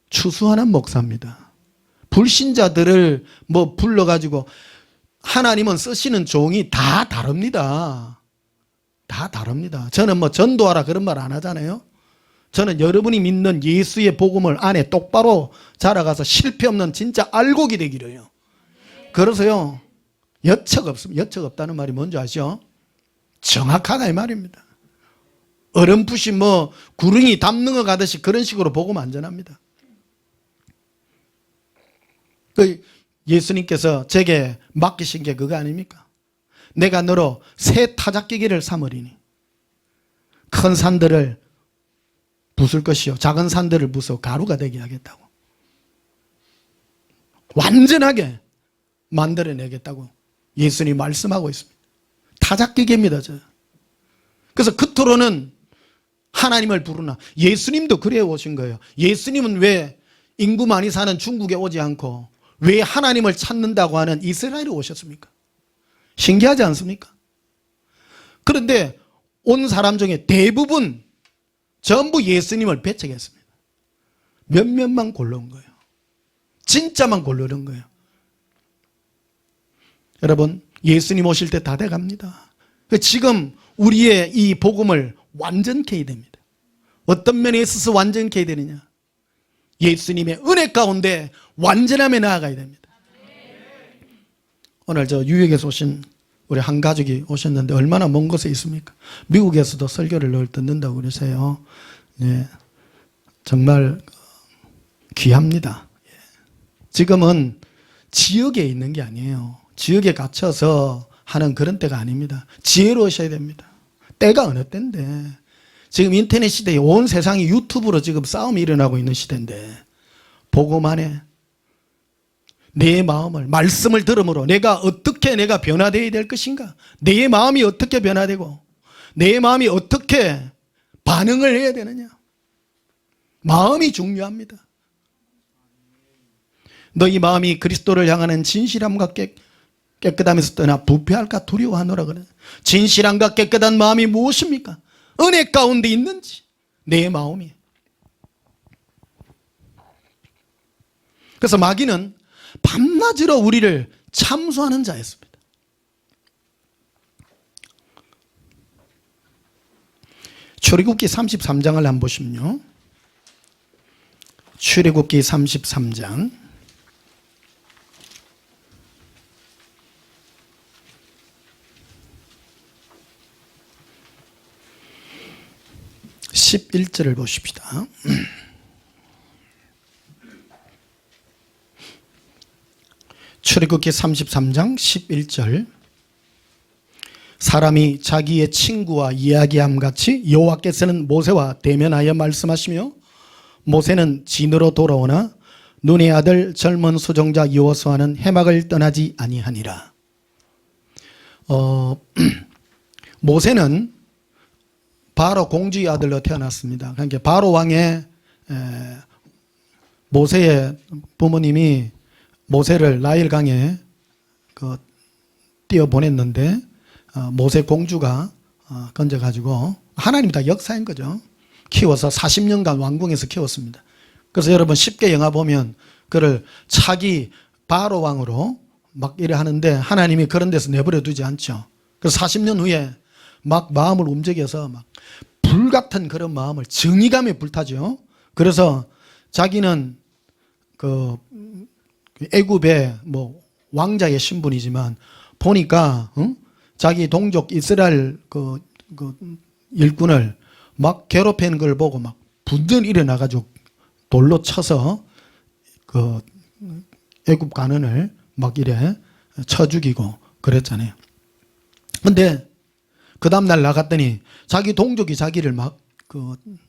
Speaker 2: 추수하는 목사입니다. 불신자들을 뭐 불러가지고, 하나님은 쓰시는 종이 다 다릅니다. 다 다릅니다. 저는 뭐 전도하라 그런 말 안 하잖아요. 저는 여러분이 믿는 예수의 복음을 안에 똑바로 자라가서 실패 없는 진짜 알곡이 되기로 해요. 그래서요, 여척 없습니다. 여척 없다는 말이 뭔지 아시죠? 정확하다 이 말입니다. 어렴풋이 뭐 구릉이 담능어 가듯이 그런 식으로 복음 안 전합니다. 예수님께서 제게 맡기신 게 그거 아닙니까? 내가 너로 새 타작기기를 삼으리니 큰 산들을 부술 것이요 작은 산들을 부숴 가루가 되게 하겠다고. 완전하게 만들어내겠다고 예수님이 말씀하고 있습니다. 타작기계입니다. 그래서 겉으로는 하나님을 부르나 예수님도 그래 오신 거예요. 예수님은 왜 인구 많이 사는 중국에 오지 않고 왜 하나님을 찾는다고 하는 이스라엘에 오셨습니까? 신기하지 않습니까? 그런데 온 사람 중에 대부분 전부 예수님을 배척했습니다. 몇몇만 골라온 거예요. 진짜만 고르는 거예요. 여러분, 예수님 오실 때 다 돼갑니다. 지금 우리의 이 복음을 완전케 해야 됩니다. 어떤 면에 있어서 완전케 해야 되느냐? 예수님의 은혜 가운데 완전함에 나아가야 됩니다. 오늘 저 뉴욕에서 오신 우리 한 가족이 오셨는데 얼마나 먼 곳에 있습니까? 미국에서도 설교를 늘 듣는다고 그러세요. 네, 정말 귀합니다. 지금은 지역에 있는 게 아니에요. 지역에 갇혀서 하는 그런 때가 아닙니다. 지혜로우셔야 됩니다. 때가 어느 때인데 지금 인터넷 시대에 온 세상이 유튜브로 지금 싸움이 일어나고 있는 시대인데 복음 안에 내 마음을 말씀을 들음으로 내가 변화되어야 될 것인가? 내 마음이 어떻게 변화되고 내 마음이 어떻게 반응을 해야 되느냐? 마음이 중요합니다. 너희 마음이 그리스도를 향하는 진실함과 깨끗함에서 떠나 부패할까 두려워하노라 그래. 진실함과 깨끗한 마음이 무엇입니까? 은혜 가운데 있는지 내 마음이. 그래서 마귀는 밤낮으로 우리를 참수하는 자였습니다. 출애굽기 33장을 한번 보시면요. 출애굽기 33장 11절을 보십시다. 출애굽기 33장 11절 사람이 자기의 친구와 이야기함 같이 여호와께서는 모세와 대면하여 말씀하시며 모세는 진으로 돌아오나 눈의 아들 젊은 수종자 여호수아는 해막을 떠나지 아니하니라. 모세는 바로 공주의 아들로 태어났습니다. 그러니까 바로 왕의 모세의 부모님이 모세를 나일강에 띄어보냈는데 모세 공주가 건져가지고 하나님이 다 역사인 거죠. 키워서 40년간 왕궁에서 키웠습니다. 그래서 여러분 쉽게 영화 보면 그를 차기 바로 왕으로 막 이래 하는데 하나님이 그런 데서 내버려 두지 않죠. 그래서 40년 후에 막 마음을 움직여서 막 불같은 그런 마음을 정의감에 불타죠. 그래서 자기는 애굽의 뭐 왕자의 신분이지만 보니까 자기 동족 이스라엘 일꾼을 막 괴롭히는 걸 보고 막 분전 일어나가지고 돌로 쳐서 애굽 관원을 막 이래 쳐 죽이고 그랬잖아요. 근데 그 다음날 나갔더니 자기 동족이 자기를 막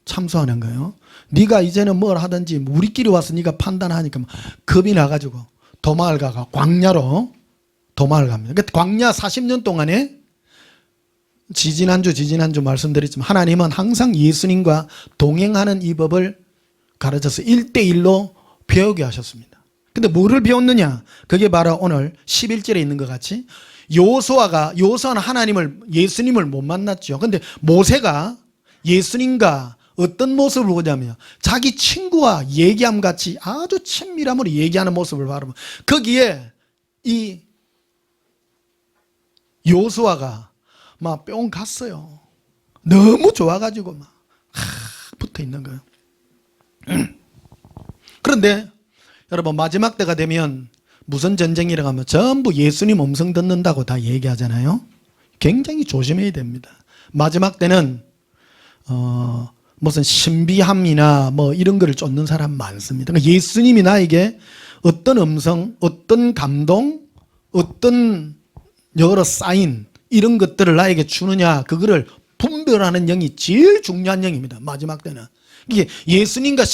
Speaker 2: 참수하는 거예요. 네가 이제는 뭘 하든지 우리끼리 와서 네가 판단하니까 막 겁이 나가지고 도망을 가가 광야로 도망을 갑니다. 그러니까 광야 40년 동안에 지지난주 말씀드렸지만 하나님은 항상 예수님과 동행하는 이 법을 가르쳐서 1대1로 배우게 하셨습니다. 근데 뭐를 배웠느냐? 그게 바로 오늘 11절에 있는 것 같이 여호수아는 예수님을 못 만났죠. 근데 모세가 예수님과 어떤 모습을 보냐면 자기 친구와 얘기함 같이 아주 친밀함으로 얘기하는 모습을 바라보면 거기에 이 여호수아가 막 뿅 갔어요. 너무 좋아가지고 막 붙어 있는 거예요. 그런데 여러분 마지막 때가 되면 무슨 전쟁이라고 하면 전부 예수님 음성 듣는다고 다 얘기하잖아요. 굉장히 조심해야 됩니다. 마지막 때는 무슨 신비함이나 뭐 이런 거를 쫓는 사람 많습니다. 그러니까 예수님이 나에게 어떤 음성, 어떤 감동, 어떤 여러 사인 이런 것들을 나에게 주느냐, 그거를 분별하는 영이 제일 중요한 영입니다. 마지막 때는. 이게 예수님과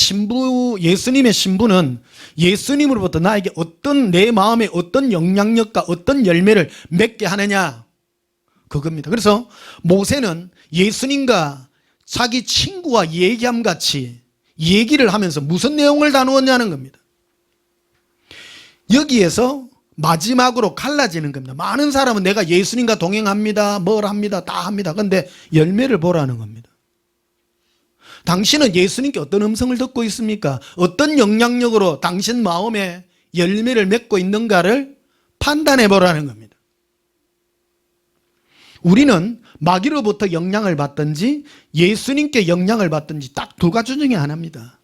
Speaker 2: 예수님의 신부는 예수님으로부터 나에게 어떤, 내 마음에 어떤 영향력과 어떤 열매를 맺게 하느냐, 그겁니다. 그래서 모세는 예수님과 자기 친구와 얘기함 같이 얘기를 하면서 무슨 내용을 다루었냐는 겁니다. 여기에서 마지막으로 갈라지는 겁니다. 많은 사람은 내가 예수님과 동행합니다, 뭘 합니다, 다 합니다. 그런데 열매를 보라는 겁니다. 당신은 예수님께 어떤 음성을 듣고 있습니까? 어떤 영향력으로 당신 마음에 열매를 맺고 있는가를 판단해 보라는 겁니다. 우리는 마귀로부터 영향을 받든지 예수님께 영향을 받든지 딱 두 가지 중에 하나입니다.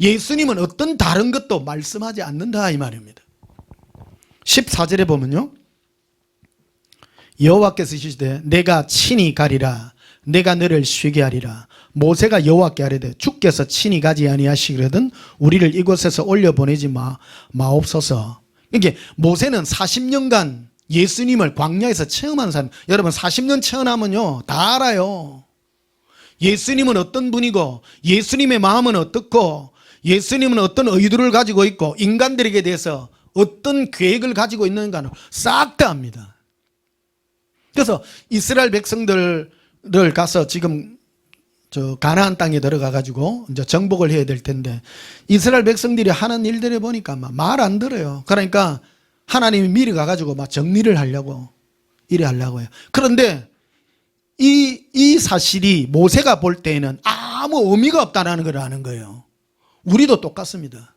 Speaker 2: 예수님은 어떤 다른 것도 말씀하지 않는다 이 말입니다. 14절에 보면요, 여호와께서 이르시되 내가 친히 가리라, 내가 너를 쉬게 하리라. 모세가 여호와께 아뢰되 주께서 친히 가지 아니하시거든 우리를 이곳에서 올려보내지 마옵소서. 이게 모세는 40년간 예수님을 광야에서 체험한 사람. 여러분 40년 체험하면요 다 알아요. 예수님은 어떤 분이고 예수님의 마음은 어떻고 예수님은 어떤 의도를 가지고 있고 인간들에게 대해서 어떤 계획을 가지고 있는가는 싹 다 압니다. 그래서 이스라엘 백성들을 가서 지금 저 가나안 땅에 들어가 가지고 이제 정복을 해야 될 텐데 이스라엘 백성들이 하는 일들을 보니까 말 안 들어요. 그러니까 하나님이 미리 가 가지고 막 정리를 하려고 이래 하려고 해요. 그런데 이 사실이 모세가 볼 때에는 아무 의미가 없다는 걸 아는 거예요. 우리도 똑같습니다.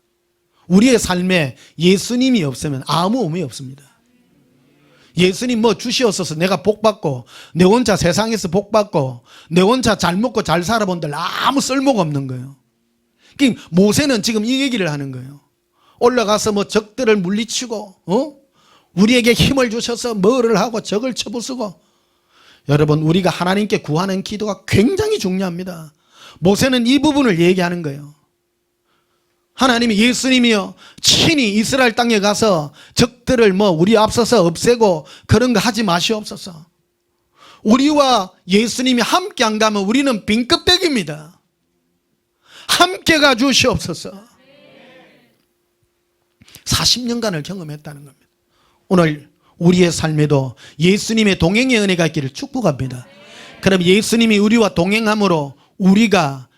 Speaker 2: 우리의 삶에 예수님이 없으면 아무 의미 없습니다. 예수님 뭐 주시옵소서 내가 복 받고 내 혼자 세상에서 복 받고 내 혼자 잘 먹고 잘 살아본들 아무 쓸모가 없는 거예요. 그러니까 모세는 지금 이 얘기를 하는 거예요. 올라가서 뭐 적들을 물리치고 우리에게 힘을 주셔서 뭐를 하고 적을 쳐부수고. 여러분 우리가 하나님께 구하는 기도가 굉장히 중요합니다. 모세는 이 부분을 얘기하는 거예요. 하나님이 예수님이요 친히 이스라엘 땅에 가서 적들을 뭐 우리 앞서서 없애고 그런 거 하지 마시옵소서. 우리와 예수님이 함께 안 가면 우리는 빈껍데기입니다. 함께 가 주시옵소서. 40년간을 경험했다는 겁니다. 오늘 우리의 삶에도 예수님의 동행의 은혜가 있기를 축복합니다. 그럼 예수님이 우리와 동행함으로 우리가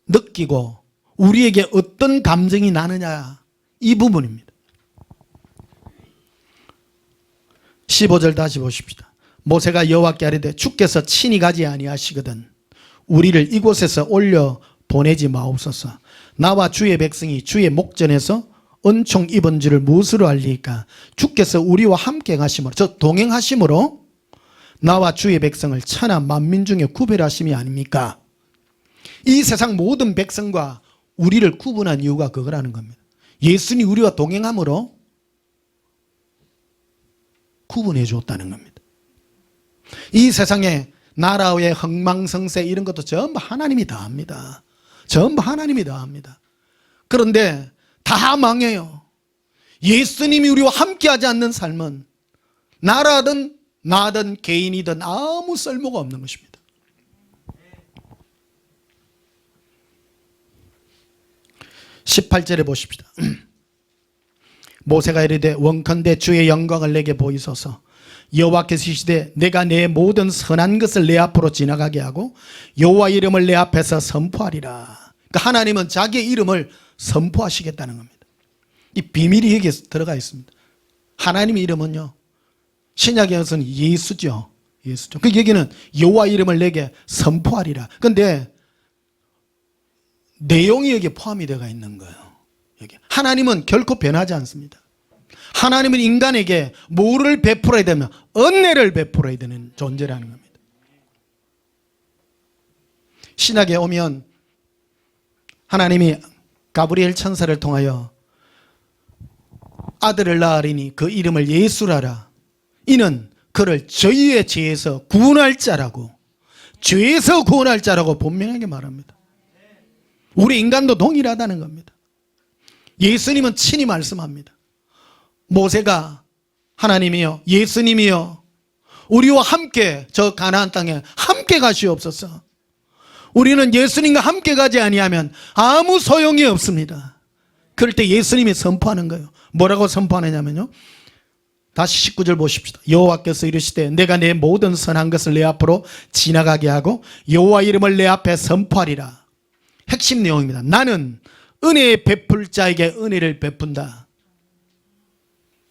Speaker 2: 느끼고 우리에게 어떤 감정이 나느냐 이 부분입니다. 15절 다시 보십시다. 모세가 여호와께 아뢰되 주께서 친히 가지 아니하시거든 우리를 이곳에서 올려 보내지 마옵소서. 나와 주의 백성이 주의 목전에서 은총 입은 줄을 무엇으로 알리까? 주께서 우리와 함께 가심으로, 저 동행하심으로 나와 주의 백성을 천하 만민 중에 구별하심이 아닙니까? 이 세상 모든 백성과 우리를 구분한 이유가 그거라는 겁니다. 예수님이 우리와 동행함으로 구분해 주었다는 겁니다. 이 세상에 나라의 흥망성쇠 이런 것도 전부 하나님이 다 합니다. 전부 하나님이 다 합니다. 그런데 다 망해요. 예수님이 우리와 함께하지 않는 삶은 나라든 나든 개인이든 아무 쓸모가 없는 것입니다. 음. 18절에 보십시다. 모세가 이르되 원컨대 주의 영광을 내게 보이소서. 여호와께서 이르시되 내가 내 모든 선한 것을 내 앞으로 지나가게 하고 여호와 이름을 내 앞에서 선포하리라. 그러니까 하나님은 자기의 이름을 선포하시겠다는 겁니다. 이 비밀이 여기에 들어가 있습니다. 하나님의 이름은요 신약에서는 예수죠. 예수죠. 그 여기는 여호와 이름을 내게 선포하리라. 그런데 내용이 여기에 포함이 되어 있는 거예요. 여기. 하나님은 결코 변하지 않습니다. 하나님은 인간에게 뭐를 베풀어야 되면 은혜를 베풀어야 되는 존재라는 겁니다. 신약에 오면 하나님이 가브리엘 천사를 통하여 아들을 낳으리니 그 이름을 예수라라. 이는 그를 저희의 죄에서 구원할 자라고, 죄에서 구원할 자라고 분명하게 말합니다. 우리 인간도 동일하다는 겁니다. 예수님은 친히 말씀합니다. 모세가 하나님이여, 예수님이여, 우리와 함께 저 가나안 땅에 함께 가시옵소서. 우리는 예수님과 함께 가지 아니하면 아무 소용이 없습니다. 그럴 때 예수님이 선포하는 거예요. 뭐라고 선포하느냐면요, 다시 19절 보십시다. 여호와께서 이르시되 내가 내 모든 선한 것을 내 앞으로 지나가게 하고 여호와 이름을 내 앞에 선포하리라. 핵심 내용입니다. 나는 은혜 베풀 자에게 은혜를 베푼다.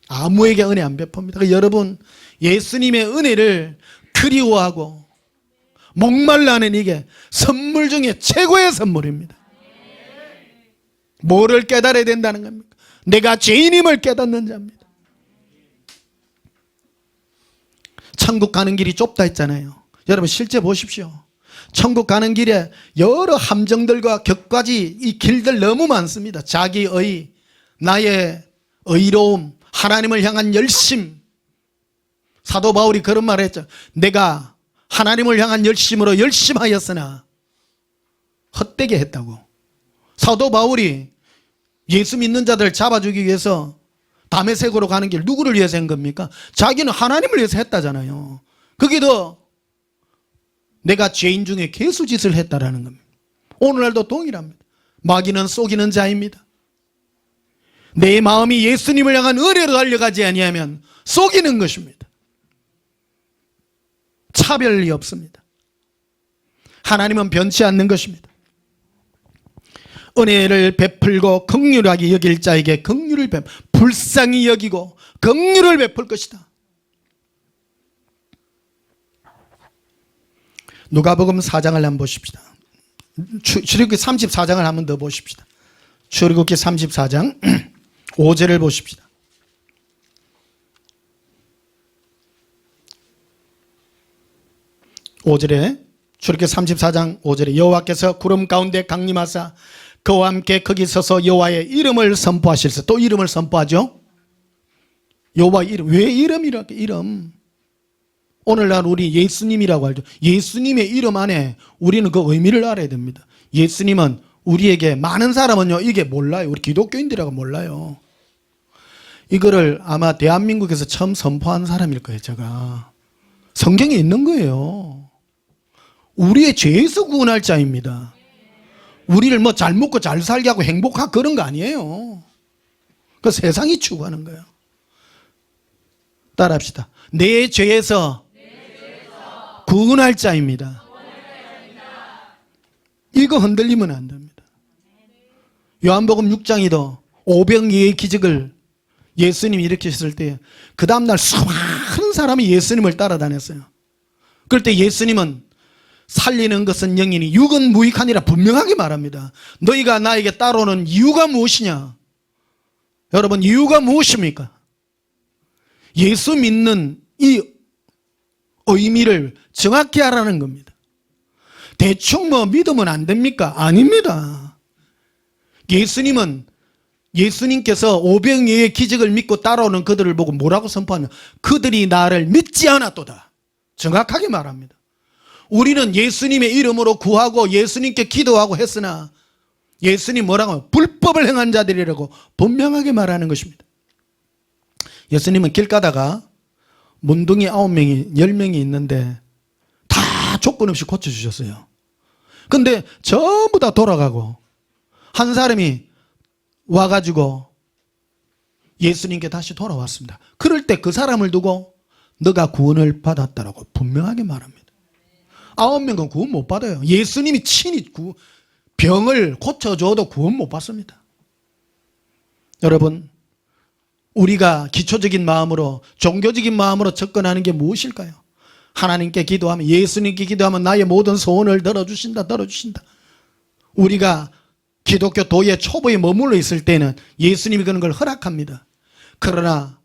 Speaker 2: 아무에게 은혜 안 베풉니다. 그러니까 여러분, 예수님의 은혜를 그리워하고 목말라는 이게 선물 중에 최고의 선물입니다. 뭐를 깨달아야 된다는 겁니까? 내가 죄인임을 깨닫는 자입니다. 천국 가는 길이 좁다 했잖아요. 여러분 실제 보십시오. 천국 가는 길에 여러 함정들과 격까지 이 길들 너무 많습니다. 자기의, 나의 의로움, 하나님을 향한 열심. 사도 바울이 그런 말을 했죠. 내가 하나님을 향한 열심으로 열심하였으나 헛되게 했다고. 사도 바울이 예수 믿는 자들 잡아주기 위해서 다메섹으로 가는 길 누구를 위해서 한 겁니까? 자기는 하나님을 위해서 했다잖아요. 그게 더 내가 죄인 중에 개수짓을 했다라는 겁니다. 오늘날도 동일합니다. 마귀는 속이는 자입니다. 내 마음이 예수님을 향한 은혜로 달려가지 아니하면 속이는 것입니다. 차별이 없습니다. 하나님은 변치 않는 것입니다. 은혜를 베풀고 긍휼하게 여길 자에게 긍휼을 불쌍히 여기고 긍휼을 베풀 것이다. 누가복음 4장을 한번 보십시다. 출애굽기 34장을 한번 더 보십시다. 출애굽기 34장 5절을 보십시다. 5절에 출애굽기 34장 5절에 여호와께서 구름 가운데 강림하사 그와 함께 거기 서서 여호와의 이름을 선포하실세. 또 이름을 선포하죠. 여호와 이름. 왜 이름이랄까? 이름. 오늘날 우리 예수님이라고 하죠. 예수님의 이름 안에 우리는 그 의미를 알아야 됩니다. 예수님은 우리에게, 많은 사람은요 이게 몰라요. 우리 기독교인들이라고 몰라요. 이거를 아마 대한민국에서 처음 선포한 사람일 거예요. 제가 성경에 있는 거예요. 우리의 죄에서 구원할 자입니다. 우리를 뭐 잘 먹고 잘 살게 하고 행복하고 그런 거 아니에요. 그 세상이 추구하는 거예요. 따라합시다. 내 죄에서 구원할 자입니다. 이거 흔들리면 안 됩니다. 요한복음 6장에도 오병이의 기적을 예수님이 일으키셨을 때 그 다음날 수많은 사람이 예수님을 따라다녔어요. 그럴 때 예수님은 살리는 것은 영이니 육은 무익하니라 분명하게 말합니다. 너희가 나에게 따라오는 이유가 무엇이냐? 여러분, 이유가 무엇입니까? 예수 믿는 이 의미를 정확히 하라는 겁니다. 대충 뭐 믿으면 안 됩니까? 아닙니다. 예수님께서 오병이어의 기적을 믿고 따라오는 그들을 보고 뭐라고 선포하냐? 그들이 나를 믿지 않았도다. 정확하게 말합니다. 우리는 예수님의 이름으로 구하고 예수님께 기도하고 했으나 예수님 뭐라고 하면 불법을 행한 자들이라고 분명하게 말하는 것입니다. 예수님은 길 가다가 문둥이 9명이 10명이 있는데 다 조건 없이 고쳐주셨어요. 근데 전부 다 돌아가고 한 사람이 와가지고 예수님께 다시 돌아왔습니다. 그럴 때 그 사람을 두고 너가 구원을 받았다라고 분명하게 말합니다. 9명은 구원 못 받아요. 예수님이 친히 병을 고쳐줘도 구원 못 받습니다. 여러분, 우리가 기초적인 마음으로, 종교적인 마음으로 접근하는 게 무엇일까요? 하나님께 기도하면, 예수님께 기도하면 나의 모든 소원을 들어주신다. 우리가 기독교 도의 초보에 머물러 있을 때는 예수님이 그런 걸 허락합니다. 그러나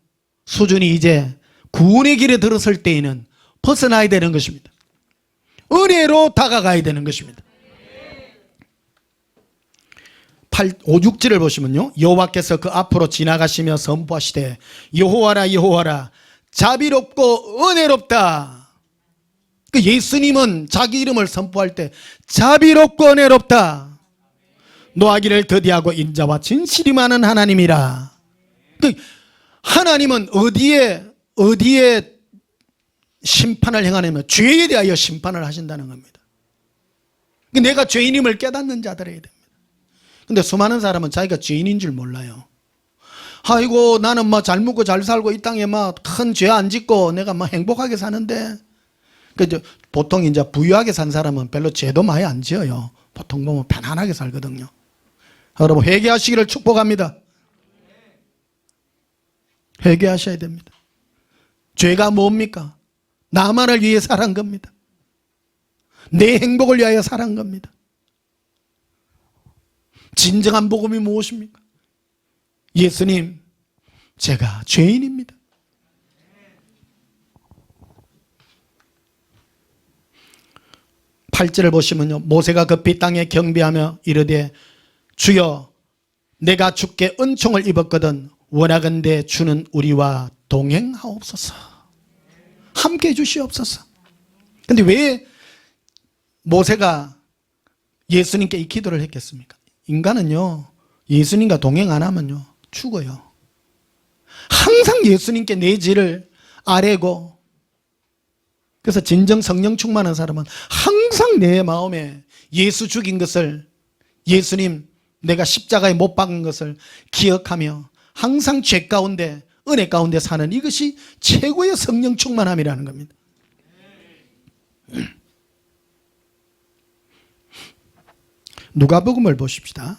Speaker 2: 수준이 이제 구원의 길에 들어설 때에는 벗어나야 되는 것입니다. 은혜로 다가가야 되는 것입니다. 5, 6절을 보시면요, 여호와께서 그 앞으로 지나가시며 선포하시되 여호와라 여호와라 자비롭고 은혜롭다. 그 예수님은 자기 이름을 선포할 때 자비롭고 은혜롭다. 노하기를 더디하고 인자와 진실이 많은 하나님이라. 하나님은 어디에 심판을 행하냐면 죄에 대하여 심판을 하신다는 겁니다. 내가 죄인임을 깨닫는 자들에게 됩니다. 근데 수많은 사람은 자기가 죄인인 줄 몰라요. 아이고 나는 뭐 잘 먹고 잘 살고 이 땅에 막 큰 죄 안 짓고 내가 뭐 행복하게 사는데. 보통 이제 부유하게 산 사람은 별로 죄도 많이 안 지어요. 보통 보면 편안하게 살거든요. 여러분 회개하시기를 축복합니다. 회개하셔야 됩니다. 죄가 뭡니까? 나만을 위해 살은 겁니다. 내 행복을 위하여 살은 겁니다. 진정한 복음이 무엇입니까? 예수님, 제가 죄인입니다. 팔 절을 보시면요, 모세가 급히 땅에 경배하며 이르되 주여 내가 주께 은총을 입었거든 원하건대 주는 우리와 동행하옵소서. 함께 해주시옵소서. 근데 왜 모세가 예수님께 이 기도를 했겠습니까? 인간은요, 예수님과 동행 안 하면요 죽어요. 항상 예수님께 내 죄를 아뢰고, 그래서 진정 성령 충만한 사람은 항상 내 마음에 예수 죽인 것을, 예수님 내가 십자가에 못 박은 것을 기억하며 항상 죄 가운데 은혜 가운데 사는 이것이 최고의 성령 충만함이라는 겁니다. 누가복음을 보십시다.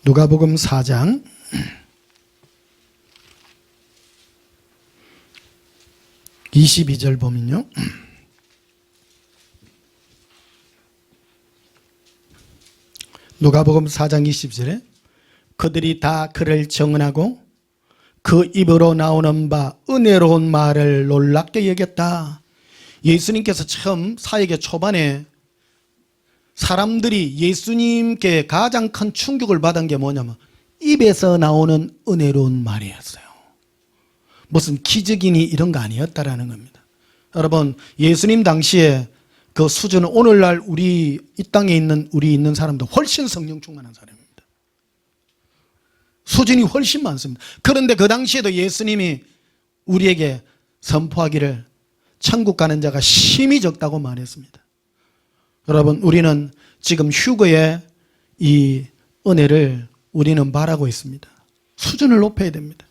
Speaker 2: 누가복음 4장 22절 보면요, 누가복음 4장 20절에 그들이 다 그를 정언하고 그 입으로 나오는 바 은혜로운 말을 놀랍게 여겼다. 예수님께서 처음 사역의 초반에 사람들이 예수님께 가장 큰 충격을 받은 게 뭐냐면 입에서 나오는 은혜로운 말이었어요. 무슨 기적이니 이런 거 아니었다라는 겁니다. 여러분, 예수님 당시에 그 수준은 오늘날 이 땅에 있는 우리 있는 사람도 훨씬 성령 충만한 사람입니다. 수준이 훨씬 많습니다. 그런데 그 당시에도 예수님이 우리에게 선포하기를 천국 가는 자가 심히 적다고 말했습니다. 여러분, 우리는 지금 휴거의 이 은혜를 우리는 바라고 있습니다. 수준을 높여야 됩니다.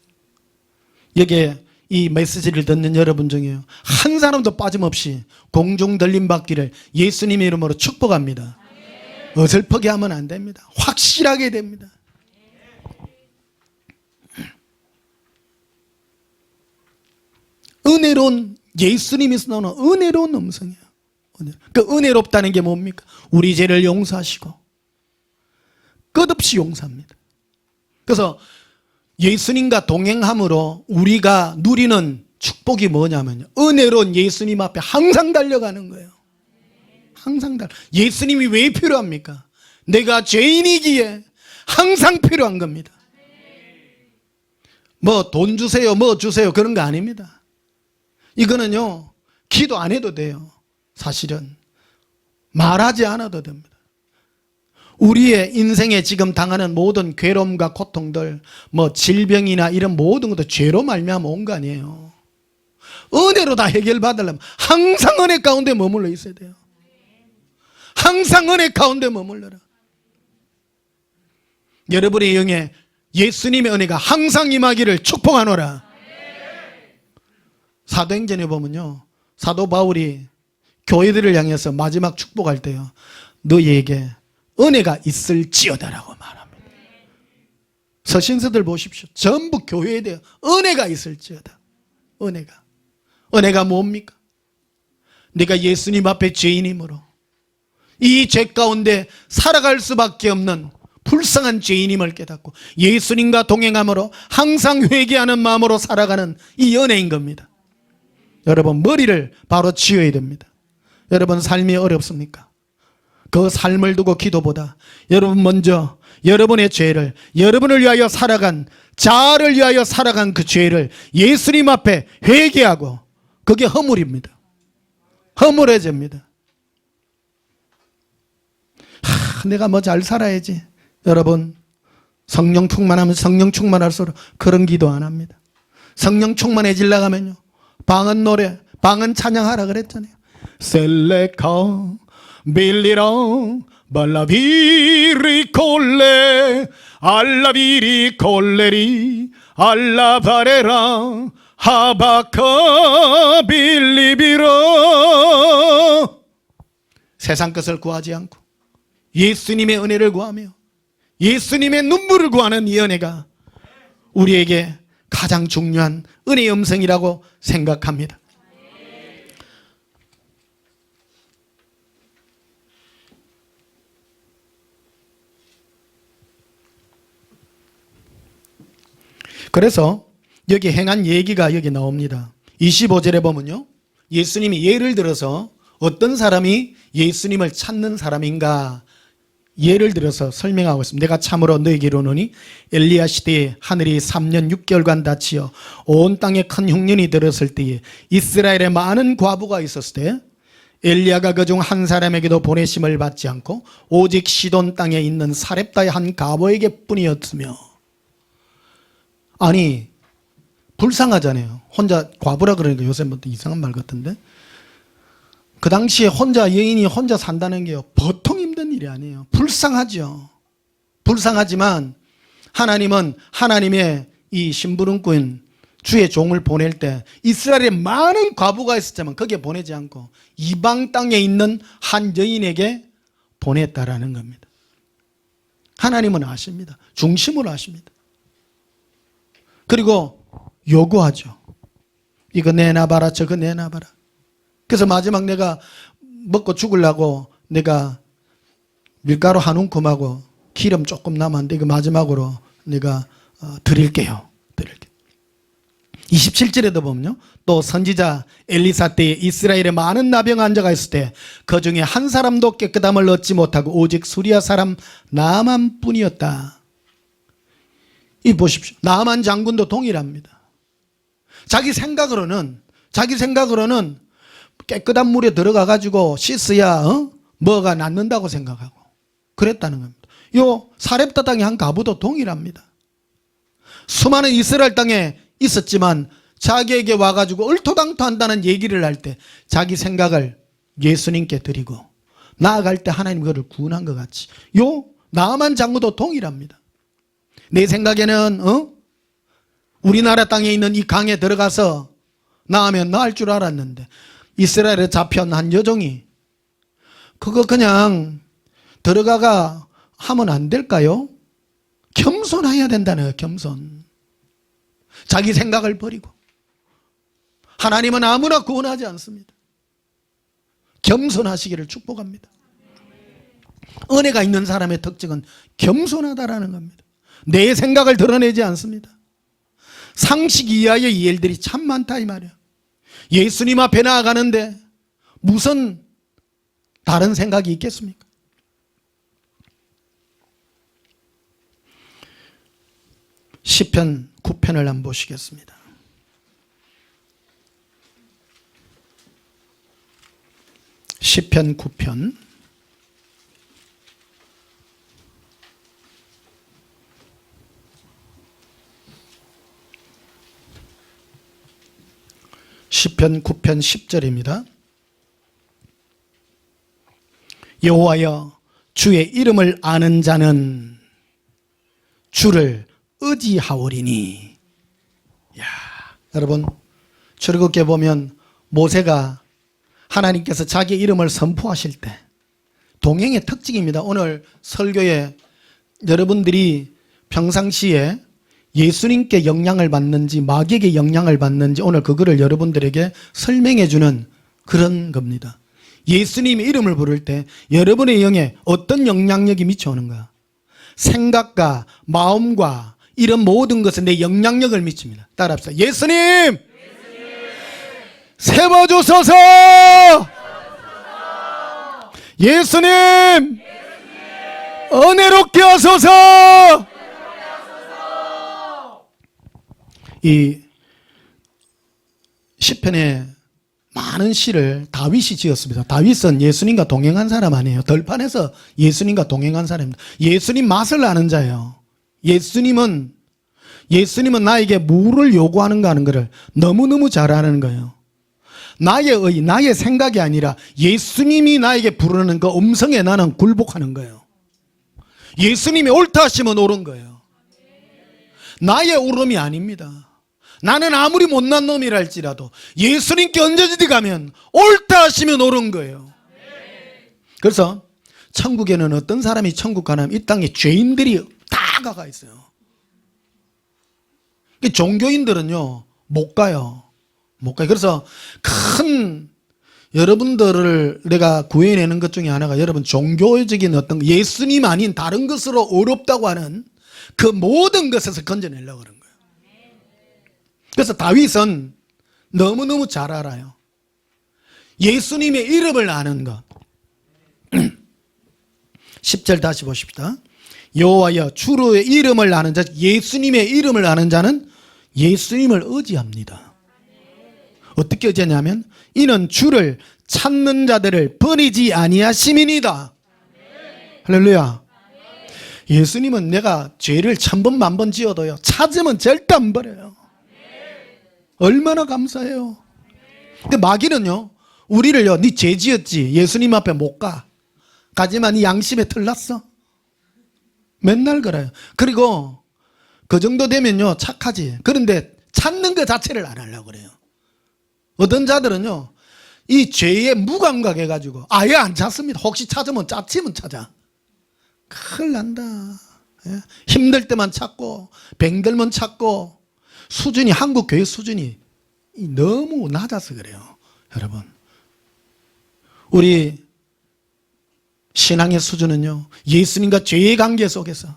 Speaker 2: 여기에 이 메시지를 듣는 여러분 중에 한 사람도 빠짐없이 공중 들림 받기를 예수님의 이름으로 축복합니다. 어설프게 하면 안 됩니다. 확실하게 됩니다. 은혜로운, 예수님에서 나오는 은혜로운 음성이에요. 그 은혜롭다는 게 뭡니까? 우리 죄를 용서하시고 끝없이 용서합니다. 그래서 예수님과 동행함으로 우리가 누리는 축복이 뭐냐면요, 은혜로운 예수님 앞에 항상 달려가는 거예요. 항상 예수님이 왜 필요합니까? 내가 죄인이기에 항상 필요한 겁니다. 뭐 돈 주세요, 뭐 주세요, 그런 거 아닙니다. 이거는요, 기도 안 해도 돼요. 사실은 말하지 않아도 됩니다. 우리의 인생에 지금 당하는 모든 괴로움과 고통들, 뭐 질병이나 이런 모든 것도 죄로 말미암아 온 거 아니에요. 은혜로 다 해결받으려면 항상 은혜 가운데 머물러 있어야 돼요. 항상 은혜 가운데 머물러라. 여러분의 영에 예수님의 은혜가 항상 임하기를 축복하노라. 사도행전에 보면요, 사도 바울이 교회들을 향해서 마지막 축복할 때요, 너희에게 은혜가 있을지어다라고 말합니다. 서신서들 보십시오. 전부 교회에 대해 은혜가 있을지어다. 은혜가 뭡니까? 내가 예수님 앞에 죄인이므로 이 죄 가운데 살아갈 수밖에 없는 불쌍한 죄인임을 깨닫고 예수님과 동행함으로 항상 회개하는 마음으로 살아가는 이 은혜인 겁니다. 여러분, 머리를 바로 지어야 됩니다. 여러분, 삶이 어렵습니까? 그 삶을 두고 기도보다 여러분 먼저 여러분의 죄를, 여러분을 위하여 살아간, 자아를 위하여 살아간 그 죄를 예수님 앞에 회개하고, 그게 허물입니다. 허물해집니다. 내가 뭐 잘 살아야지. 여러분, 성령 충만하면 성령 충만할수록 그런 기도 안 합니다. 성령 충만해지려고 하면요, 방언 노래, 방언 찬양하라 그랬잖아요. 셀레카 빌리라 발라비리 콜레 알라비리 콜레리 알라바레라 하바카 빌리비라. 세상 것을 구하지 않고 예수님의 은혜를 구하며 예수님의 눈물을 구하는 이 은혜가 우리에게 가장 중요한 은혜의 음성이라고 생각합니다. 그래서 여기 행한 얘기가 여기 나옵니다. 25절에 보면요, 예수님이 예를 들어서 어떤 사람이 예수님을 찾는 사람인가 예를 들어서 설명하고 있습니다. 내가 참으로 너에게 이르노니 엘리야 시대에 하늘이 3년 6개월간 닫히어 온 땅에 큰 흉년이 들었을 때에 이스라엘에 많은 과부가 있었을 때 엘리야가 그중 한 사람에게도 보내심을 받지 않고 오직 시돈 땅에 있는 사렙다의 한 과부에게 뿐이었으며. 아니, 불쌍하잖아요. 혼자 과부라 그러니까 요새 뭐 이상한 말 같은데, 그 당시에 혼자, 여인이 혼자 산다는 게요, 보통 힘든 일이 아니에요. 불쌍하죠. 불쌍하지만 하나님은 하나님의 이 심부름꾼 주의 종을 보낼 때 이스라엘에 많은 과부가 있었지만 거기에 보내지 않고 이방 땅에 있는 한 여인에게 보냈다라는 겁니다. 하나님은 아십니다. 중심으로 아십니다. 그리고 요구하죠. 이거 내놔봐라, 저거 내놔봐라. 그래서 마지막 내가 먹고 죽으려고 내가 밀가루 한 움큼하고 기름 조금 남았는데 이거 마지막으로 내가 드릴게요. 27절에도 보면요, 또 선지자 엘리사 때에 이스라엘에 많은 나병 환자가 있을 때 그 중에 한 사람도 깨끗함을 얻지 못하고 오직 수리아 사람 나만 뿐이었다. 이 보십시오. 나만 장군도 동일합니다. 자기 생각으로는 깨끗한 물에 들어가 가지고 씻어야 뭐가 낫는다고 생각하고 그랬다는 겁니다. 요 사렙다 땅의 한 과부도 동일합니다. 수많은 이스라엘 땅에 있었지만 자기에게 와가지고 얼토당토한다는 얘기를 할 때 자기 생각을 예수님께 드리고 나아갈 때 하나님 그를 구원한 것 같이 요 나만 장군도 동일합니다. 내 생각에는 우리나라 땅에 있는 이 강에 들어가서 나으면 나을 줄 알았는데 이스라엘에 잡혀온 한 여종이 그거 그냥 들어가가 하면 안 될까요? 겸손해야 된다는 거예요. 겸손. 자기 생각을 버리고. 하나님은 아무나 구원하지 않습니다. 겸손하시기를 축복합니다. 은혜가 있는 사람의 특징은 겸손하다라는 겁니다. 내 생각을 드러내지 않습니다. 상식 이하의 일들이 참 많다 이 말이야. 예수님 앞에 나아가는데 무슨 다른 생각이 있겠습니까? 시편 9편을 한번 보시겠습니다. 시편 9편 시편 9편 10절입니다. 여호와여 주의 이름을 아는 자는 주를 의지하오리니. 야, 여러분 출애굽기에 보면 모세가 하나님께서 자기 이름을 선포하실 때 동행의 특징입니다. 오늘 설교에 여러분들이 평상시에 예수님께 영향을 받는지 마귀에게 영향을 받는지 오늘 그거를 여러분들에게 설명해 주는 그런 겁니다. 예수님의 이름을 부를 때 여러분의 영에 어떤 영향력이 미쳐오는가? 생각과 마음과 이런 모든 것은 내 영향력을 미칩니다. 따라합시다. 예수님! 세워주소서! 예수님! 은혜롭게 하소서. 이 시편에 많은 시를 다윗이 지었습니다. 다윗은 예수님과 동행한 사람 아니에요. 들판에서 예수님과 동행한 사람입니다. 예수님 맛을 아는 자예요. 예수님은 나에게 뭐를 요구하는가 하는 것을 너무너무 잘 아는 거예요. 나의 생각이 아니라 예수님이 나에게 부르는 그 음성에 나는 굴복하는 거예요. 예수님이 옳다 하시면 옳은 거예요. 나의 옳음이 아닙니다. 나는 아무리 못난 놈이라 할지라도 예수님께 언제든지 가면 옳다 하시면 옳은 거예요. 그래서 천국에는 어떤 사람이 천국 가냐면 이 땅에 죄인들이 다 가가 있어요. 종교인들은요 못 가요. 못 가요. 그래서 큰 여러분들을 내가 구해내는 것 중에 하나가 여러분 종교적인 어떤 예수님 아닌 다른 것으로 어렵다고 하는 그 모든 것에서 건져내려고 그런 거예요. 그래서 다윗은 너무너무 잘 알아요. 예수님의 이름을 아는 것. 10절 다시 보십시다. 여호와여 주의 이름을 아는 자, 예수님의 이름을 아는 자는 예수님을 의지합니다. 어떻게 의지하냐면 이는 주를 찾는 자들을 버리지 아니하심이니이다. 할렐루야. 예수님은 내가 죄를 1000번 만번 지어도요 찾으면 절대 안 버려요. 얼마나 감사해요. 근데 마귀는요 우리를요 네 죄 지었지 예수님 앞에 못 가. 가지만 네 양심에 틀렸어. 맨날 그래요. 그리고 그 정도 되면요 착하지. 그런데 찾는 것 자체를 안 하려고 그래요. 어떤 자들은요 이 죄에 무감각해가지고 아예 안 찾습니다. 혹시 찾으면 짜치면 찾아. 큰일 난다. 힘들 때만 찾고 병들면 찾고 수준이 한국 교회 수준이 너무 낮아서 그래요. 여러분 우리 신앙의 수준은요 예수님과 죄의 관계 속에서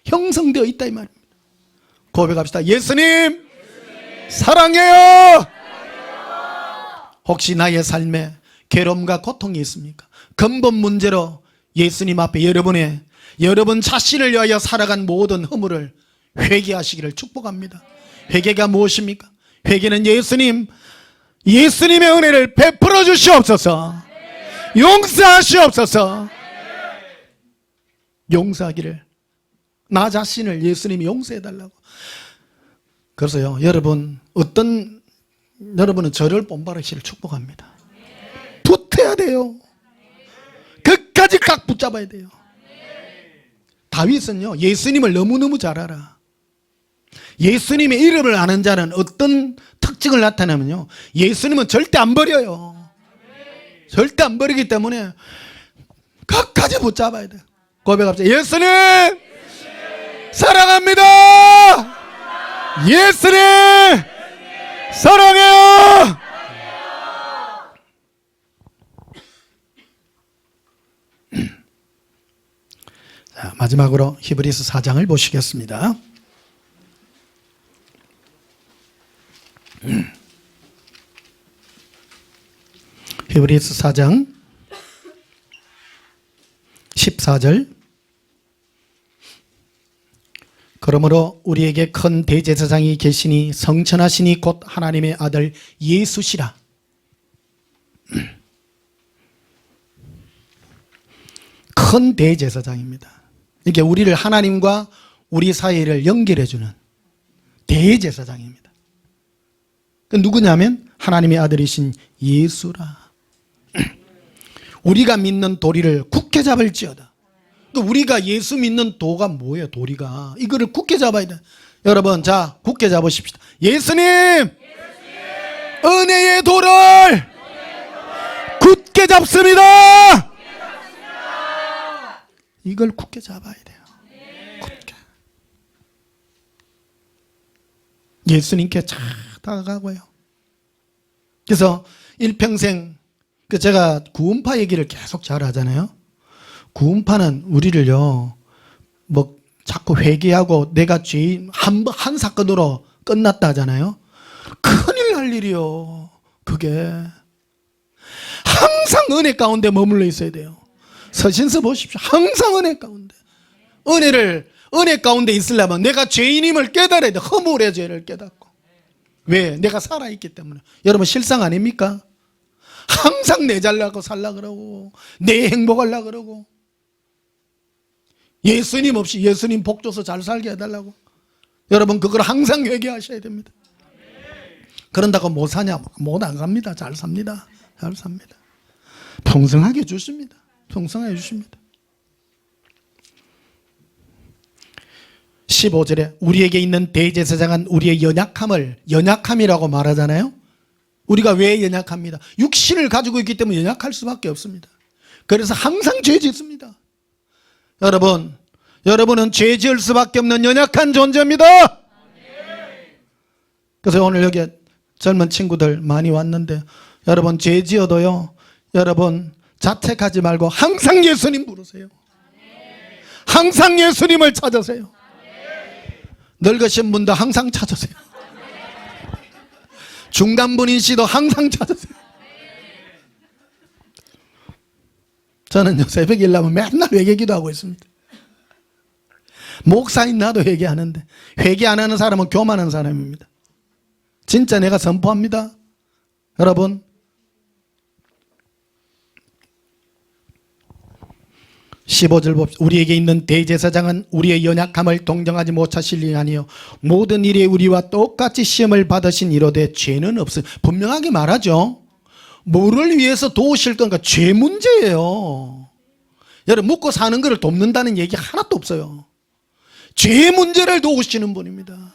Speaker 2: 형성되어 있다 이 말입니다. 고백합시다. 예수님 사랑해요. 혹시 나의 삶에 괴로움과 고통이 있습니까? 근본 문제로 예수님 앞에 여러분 자신을 위하여 살아간 모든 허물을 회개하시기를 축복합니다. 회개가 무엇입니까? 회개는 예수님의 은혜를 베풀어 주시옵소서. 용서하시옵소서. 용서하기를 나 자신을 예수님이 용서해 달라고. 그래서요 여러분은 저를 본받으시기를 축복합니다. 붙어야 돼요. 끝까지 꽉 붙잡아야 돼요. 다윗은요 예수님을 너무너무 잘 알아. 예수님의 이름을 아는 자는 어떤 특징을 나타내면요 예수님은 절대 안 버려요. 절대 안 버리기 때문에 끝까지 붙잡아야 돼요. 고백합시다. 예수님 사랑합니다. 예수님 사랑해요. 자, 마지막으로 히브리서 4장을 보시겠습니다. 히브리서 4장 14절. 그러므로 우리에게 큰 대제사장이 계시니 성천하시니 곧 하나님의 아들 예수시라. 큰 대제사장입니다. 이게 우리를 하나님과 우리 사이를 연결해주는 대제사장입니다. 그 누구냐면 하나님의 아들이신 예수라. 우리가 믿는 도리를 굳게 잡을지어다. 우리가 예수 믿는 도가 뭐예요? 도리가 이거를 굳게 잡아야 돼. 여러분 자 굳게 잡으십시다. 예수님 은혜의 도를 굳게 잡습니다. 이걸 굳게 잡아야 돼요. 굳게. 예수님께 잘 다가가고요. 그래서 일평생 제가 구원파 얘기를 계속 잘 하잖아요. 구원파는 우리를요 뭐 자꾸 회개하고 내가 죄인 한 사건으로 끝났다 하잖아요. 큰일 날 일이요. 그게 항상 은혜 가운데 머물러 있어야 돼요. 서신서 보십시오. 항상 은혜 가운데. 은혜 가운데 있으려면 내가 죄인임을 깨달아야 돼. 허물의 죄를 깨닫고. 왜? 내가 살아있기 때문에. 여러분 실상 아닙니까? 항상 내 잘나고 살라 그러고 내 행복하려 그러고 예수님 없이 예수님 복 줘서 잘 살게 해달라고. 여러분 그걸 항상 회개하셔야 됩니다. 그런다고 못 사냐? 못 안 갑니다. 잘 삽니다. 잘 삽니다. 풍성하게 주십니다. 풍성하게 주십니다. 15절에 우리에게 있는 대제사장은 우리의 연약함이라고 말하잖아요. 우리가 왜 연약합니다? 육신을 가지고 있기 때문에 연약할 수밖에 없습니다. 그래서 항상 죄 짓습니다. 여러분은 죄 지을 수밖에 없는 연약한 존재입니다. 그래서 오늘 여기 젊은 친구들 많이 왔는데 여러분 죄 지어도요, 여러분 자책하지 말고 항상 예수님 부르세요. 항상 예수님을 찾으세요. 늙으신 분도 항상 찾으세요. 중간분인 씨도 항상 찾으세요. 저는요 새벽에 일하면 맨날 회개기도 하고 있습니다. 목사인 나도 회개하는데 회개 안 하는 사람은 교만한 사람입니다. 진짜 내가 선포합니다. 여러분 15절 봅시다. 우리에게 있는 대제사장은 우리의 연약함을 동정하지 못하실 리 아니요 모든 일에 우리와 똑같이 시험을 받으신 이로되 죄는 없음. 분명하게 말하죠. 뭐를 위해서 도우실 건가? 죄 문제예요. 여러분 먹고 사는 것을 돕는다는 얘기 하나도 없어요. 죄 문제를 도우시는 분입니다.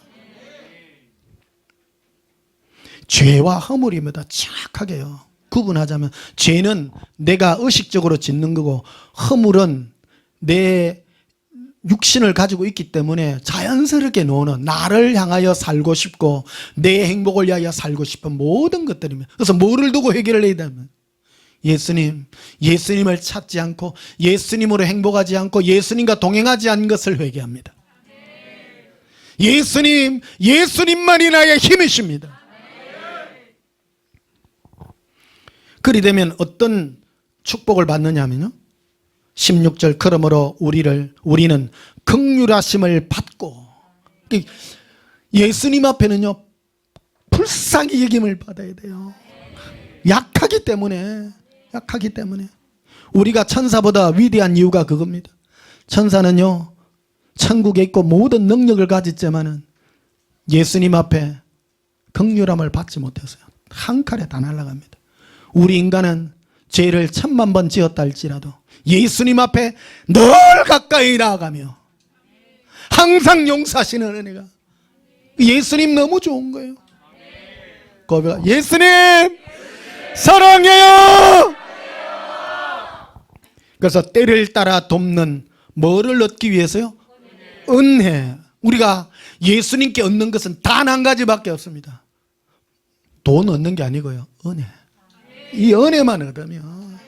Speaker 2: 죄와 허물입니다. 정확하게요. 구분하자면 죄는 내가 의식적으로 짓는 거고 허물은 내 육신을 가지고 있기 때문에 자연스럽게 노는 나를 향하여 살고 싶고 내 행복을 위하여 살고 싶은 모든 것들입니다. 그래서 뭐를 두고 회개를 해야 되면 예수님을 찾지 않고 예수님으로 행복하지 않고 예수님과 동행하지 않은 것을 회개합니다. 예수님만이 나의 힘이십니다. 그리 되면 어떤 축복을 받느냐면요 16절 그러므로 우리는 긍휼하심을 받고 예수님 앞에는요 불쌍히 여김을 받아야 돼요. 약하기 때문에 우리가 천사보다 위대한 이유가 그겁니다. 천사는요 천국에 있고 모든 능력을 가졌지만은 예수님 앞에 긍휼함을 받지 못해서요 한 칼에 다 날아갑니다. 우리 인간은 죄를 1000만 번 지었다 할지라도 예수님 앞에 늘 가까이 나아가며 항상 용서하시는 은혜가 예수님 너무 좋은 거예요. 고백하 예수님 사랑해요. 그래서 때를 따라 돕는 뭐를 얻기 위해서요? 은혜. 우리가 예수님께 얻는 것은 단 한 가지밖에 없습니다. 돈 얻는 게 아니고요 은혜. 이 은혜만 얻으면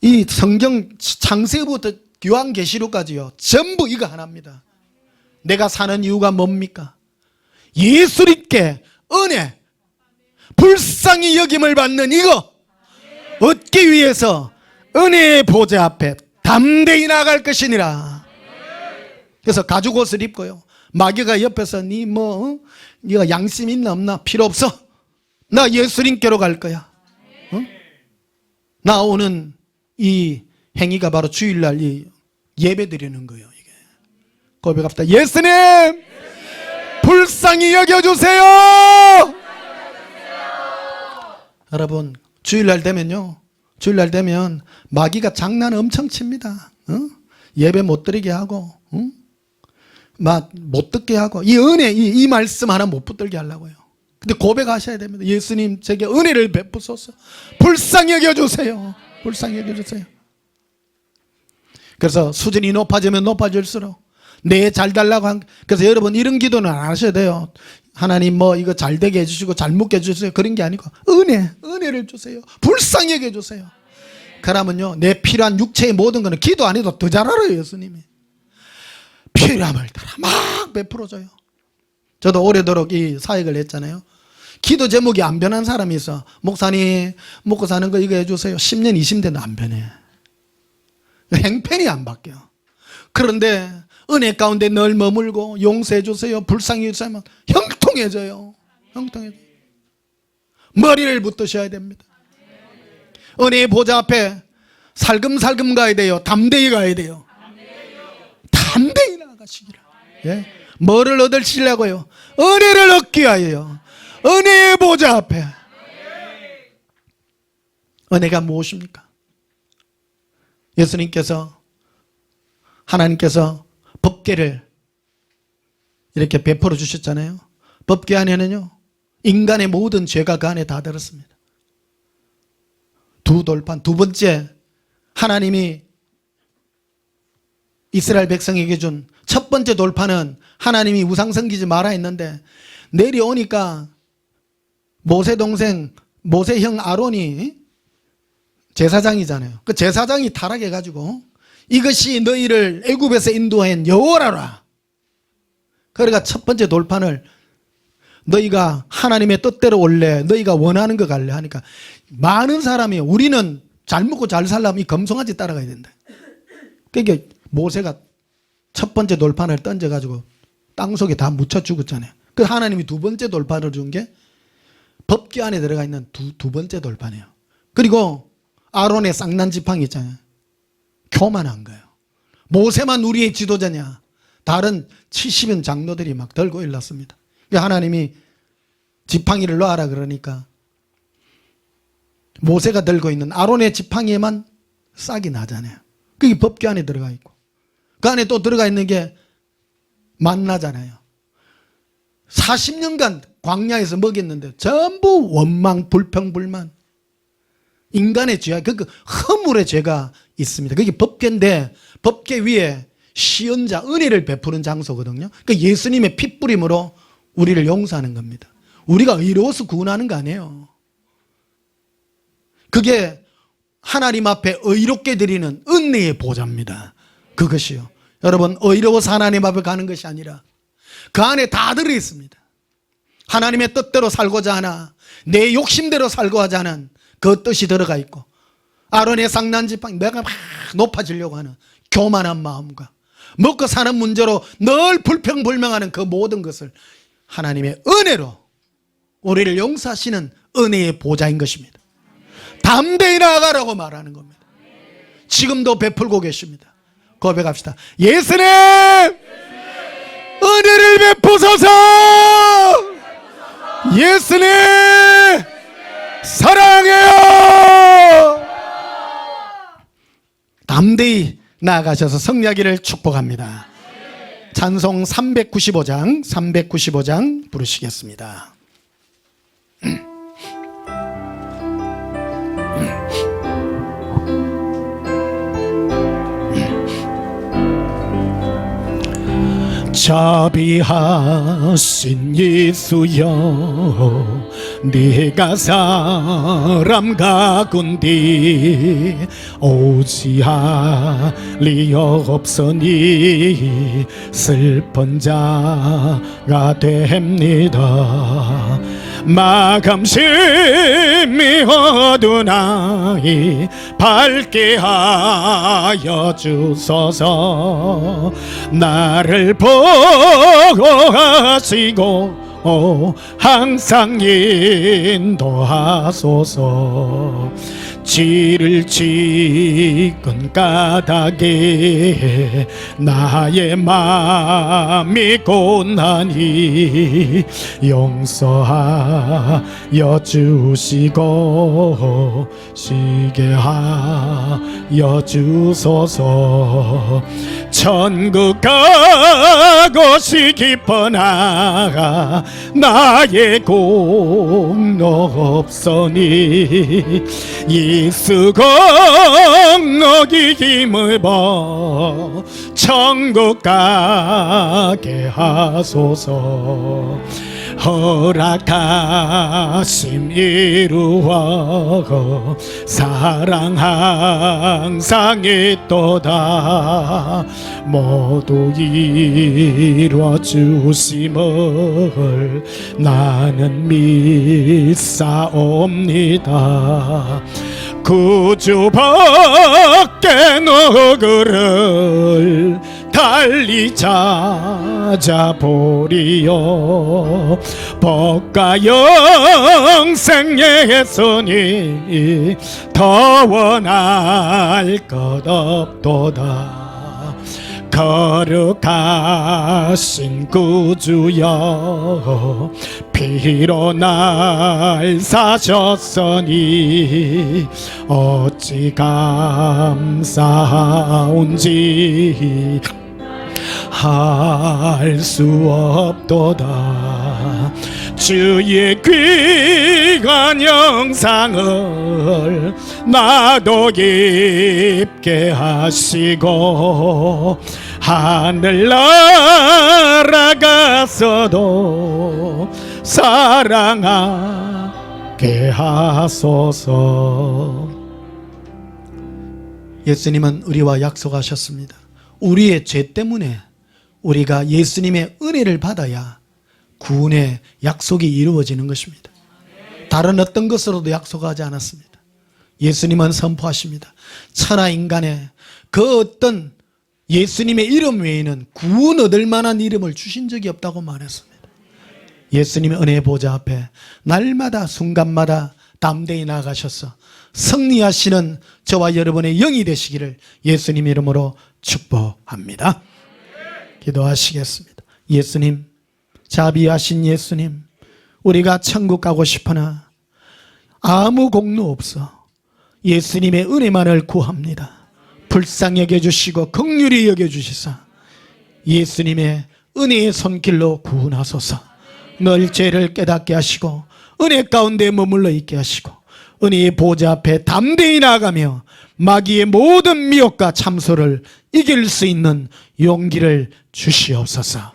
Speaker 2: 이 성경 창세부터 요한계시록까지요 전부 이거 하나입니다. 내가 사는 이유가 뭡니까? 예수님께 은혜 불쌍히 여김을 받는 이거 얻기 위해서 은혜의 보좌 앞에 담대히 나갈 것이니라. 그래서 가죽 옷을 입고요 마귀가 옆에서 네가 양심 있나 없나 필요 없어. 나 예수님께로 갈 거야. 나 오는 이 행위가 바로 주일날 이 예배 드리는 거예요. 이게 고백합시다. 예수님 불쌍히 여겨주세요. 여러분 주일날 되면 마귀가 장난 엄청 칩니다. 예배 못 드리게 하고 못 듣게 하고 이 은혜 이 말씀 하나 못 붙들게 하려고요. 근데 고백하셔야 됩니다. 예수님 제게 은혜를 베푸소서. 불쌍히 여겨주세요. 불쌍히 여겨주세요. 그래서 수준이 높아지면 높아질수록 내 잘 달라고 그래서 여러분 이런 기도는 안 하셔야 돼요. 하나님 이거 잘 되게 해주시고 잘 먹게 해주세요. 그런 게 아니고 은혜를 주세요. 불쌍히 여겨주세요. 그러면요 내 필요한 육체의 모든 거는 기도 안 해도 더 잘 알아요. 예수님이 필요함을 따라 막 베풀어줘요. 저도 오래도록 이 사역을 했잖아요. 기도 제목이 안 변한 사람이 있어. 목사님 먹고 사는 거 이거 해주세요. 10년 20년 안 변해. 행편이 안 바뀌어. 그런데 은혜 가운데 늘 머물고 용서해 주세요, 불쌍히 주세요 하면 형통해져요. 형통해져요. 머리를 붙드셔야 됩니다. 은혜의 보좌 앞에 살금살금 가야 돼요. 담대히 가야 돼요. 담대히 나가시기를. 예? 뭐를 얻으시려고요? 은혜를 얻기 위하여. 은혜의 보좌 앞에. 은혜가 무엇입니까? 예수님께서, 하나님께서 법궤를 이렇게 베풀어 주셨잖아요. 법궤 안에는요, 인간의 모든 죄가 그 안에 다 들었습니다. 두 돌판, 두 번째, 하나님이 이스라엘 백성에게 준 첫 번째 돌판은 하나님이 우상 섬기지 마라 했는데, 내려오니까 모세 동생, 모세 형 아론이 제사장이잖아요. 그 제사장이 타락해가지고 이것이 너희를 애굽에서 인도한 여호와라. 그러니까 첫 번째 돌판을 너희가 하나님의 뜻대로 올래, 너희가 원하는 거 갈래 하니까 많은 사람이 우리는 잘 먹고 잘 살려면 이 검송아지 따라가야 된다. 그러니까 모세가 첫 번째 돌판을 던져가지고 땅속에 다 묻혀 죽었잖아요. 그 하나님이 두 번째 돌판을 준 게 법궤 안에 들어가 있는 두 번째 돌판이에요. 그리고 아론의 쌍난 지팡이 있잖아요. 교만한 거예요. 모세만 우리의 지도자냐? 다른 70인 장로들이 막 들고 일렀습니다. 하나님이 지팡이를 놔라 그러니까 모세가 들고 있는 아론의 지팡이에만 싹이 나잖아요. 그게 법궤 안에 들어가 있고, 그 안에 또 들어가 있는 게 만나잖아요. 40년간 광야에서 먹였는데 전부 원망, 불평, 불만, 인간의 죄, 그 허물의 죄가 있습니다. 그게 법궤인데 법궤 위에 시언자, 은혜를 베푸는 장소거든요. 그 예수님의 핏부림으로 우리를 용서하는 겁니다. 우리가 의로워서 구원하는 거 아니에요. 그게 하나님 앞에 의롭게 드리는 은혜의 보좌입니다. 그것이요. 여러분, 의로워서 하나님 앞에 가는 것이 아니라 그 안에 다 들어있습니다. 하나님의 뜻대로 살고자 하나, 내 욕심대로 살고자 하는 그 뜻이 들어가 있고, 아론의 쌍난 지팡이, 내가 막 높아지려고 하는 교만한 마음과 먹고 사는 문제로 늘 불평불명하는 그 모든 것을 하나님의 은혜로 우리를 용서하시는 은혜의 보좌인 것입니다. 담대히 나아가라고 말하는 겁니다. 지금도 베풀고 계십니다. 고백합시다. 예수님, 은혜를 베푸소서. 예수님, 사랑해요. 담대히 나아가셔서 승리하기를 축복합니다. 찬송 395장 부르시겠습니다.
Speaker 1: 자비하신 예수여, 네가 사람 가군디 오지할 리 없으니 슬픈 자가 됩니다. 마감심이 어두운 아이 밝게 하여 주소서. 나를 보고 하시고 항상 인도하소서. 지를 찍은 까닭에 나의 마음이 고난이 용서하여 주시고 쉬게 하여 주소서. 천국 가고시 깊어 나가 나의 공로 없으니 예수 공로기 힘입어 천국 가게 하소서. 허락하심 이루어 사랑 항상 있도다. 모두 이루어 주심을 나는 믿사옵니다. 구주밖에 누구를 달리 찾아보리요. 복과 영생 예수님 더 원할 것 없도다. 거룩하신 구주여 피로 날 사셨으니 어찌 감사온지 할 수 없도다. 주의 귀한 영상을 나도 깊게 하시고 하늘 날아가서도 사랑하게 하소서.
Speaker 2: 예수님은 우리와 약속하셨습니다. 우리의 죄 때문에 우리가 예수님의 은혜를 받아야 구원의 약속이 이루어지는 것입니다. 다른 어떤 것으로도 약속하지 않았습니다. 예수님은 선포하십니다. 천하 인간에 그 어떤 예수님의 이름 외에는 구원 얻을 만한 이름을 주신 적이 없다고 말했습니다. 예수님의 은혜의 보좌 앞에 날마다 순간마다 담대히 나가셔서 승리하시는 저와 여러분의 영이 되시기를 예수님 이름으로 축복합니다. 기도하시겠습니다. 예수님, 자비하신 예수님, 우리가 천국 가고 싶으나 아무 공로 없어 예수님의 은혜만을 구합니다. 불쌍히 여겨주시고 긍휼히 여겨주시사 예수님의 은혜의 손길로 구원하소서. 늘 죄를 깨닫게 하시고 은혜 가운데 머물러 있게 하시고 은혜의 보좌 앞에 담대히 나가며 마귀의 모든 미혹과 참소를 이길 수 있는 용기를 주시옵소서.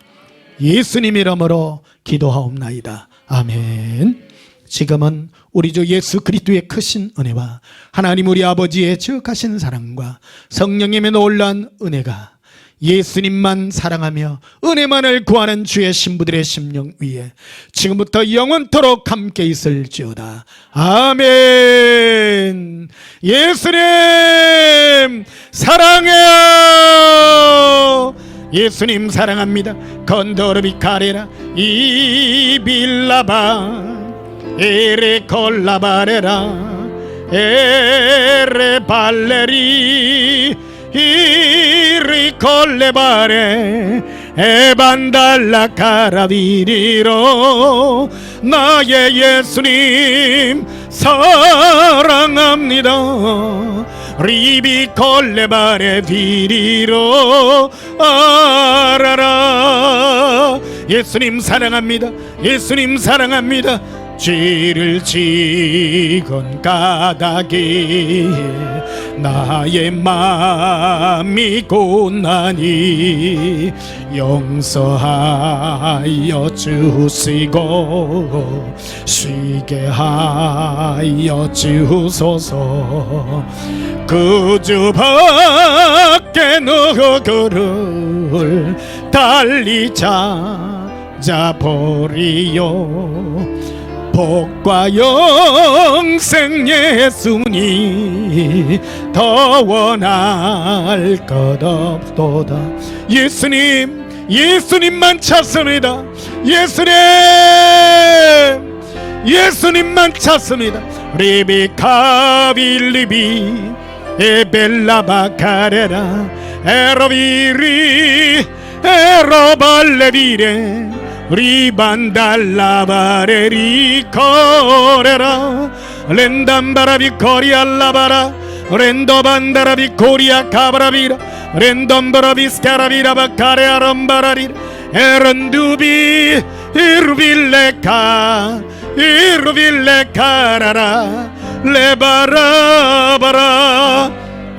Speaker 2: 예수님 이름으로 기도하옵나이다. 아멘. 지금은 우리 주 예수 그리스도의 크신 은혜와 하나님 우리 아버지의 지극하신 사랑과 성령님의 놀라운 은혜가 예수님만 사랑하며 은혜만을 구하는 주의 신부들의 심령 위에 지금부터 영원토록 함께 있을지어다. 아멘. 예수님 사랑해요. 예수님 사랑합니다. 건더르비 카레라 이빌라바 에레 콜라바레라 에레 발레리 이리 콜레바레 에반달라 카라비리로 나의 예수님 사랑합니다. 리비 콜레바레 비리로 알아라. 예수님 사랑합니다. 예수님 사랑합니다. 죄를 지은 까닭에 나의 마음이 고나니 용서하여 주시고 쉬게 하여 주소서. 그 주밖에 누구를 달리 찾아보리요. 복과 영생 예수님 더 원할 것 없도다. 예수님, 예수님만 찾습니다. 예수님, 예수님만 찾습니다. 리비카 빌리비 에벨라바카레라 에로비리 에로발레비레 리반달라바레리 코레라 렌담바라비 코리알라바라 렌도반다라비 코리아 카바라비라 렌덤바라비 스카라비라바 카레아람바라리 에런두비 이루빌레카 이루빌레카라라 레바라바라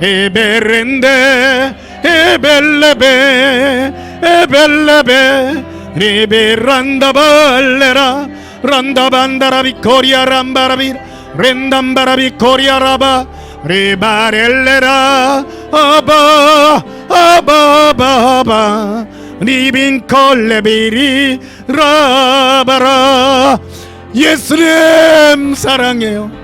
Speaker 2: 에베렌데 에벨레베 에벨레베 리베란다발레라 란다반다라비 코리아 람바라비 렌담바라비 코리아라바 리바렐레라 아바 아바바바 리빈콜레비리 라바라. 예수님 사랑해요.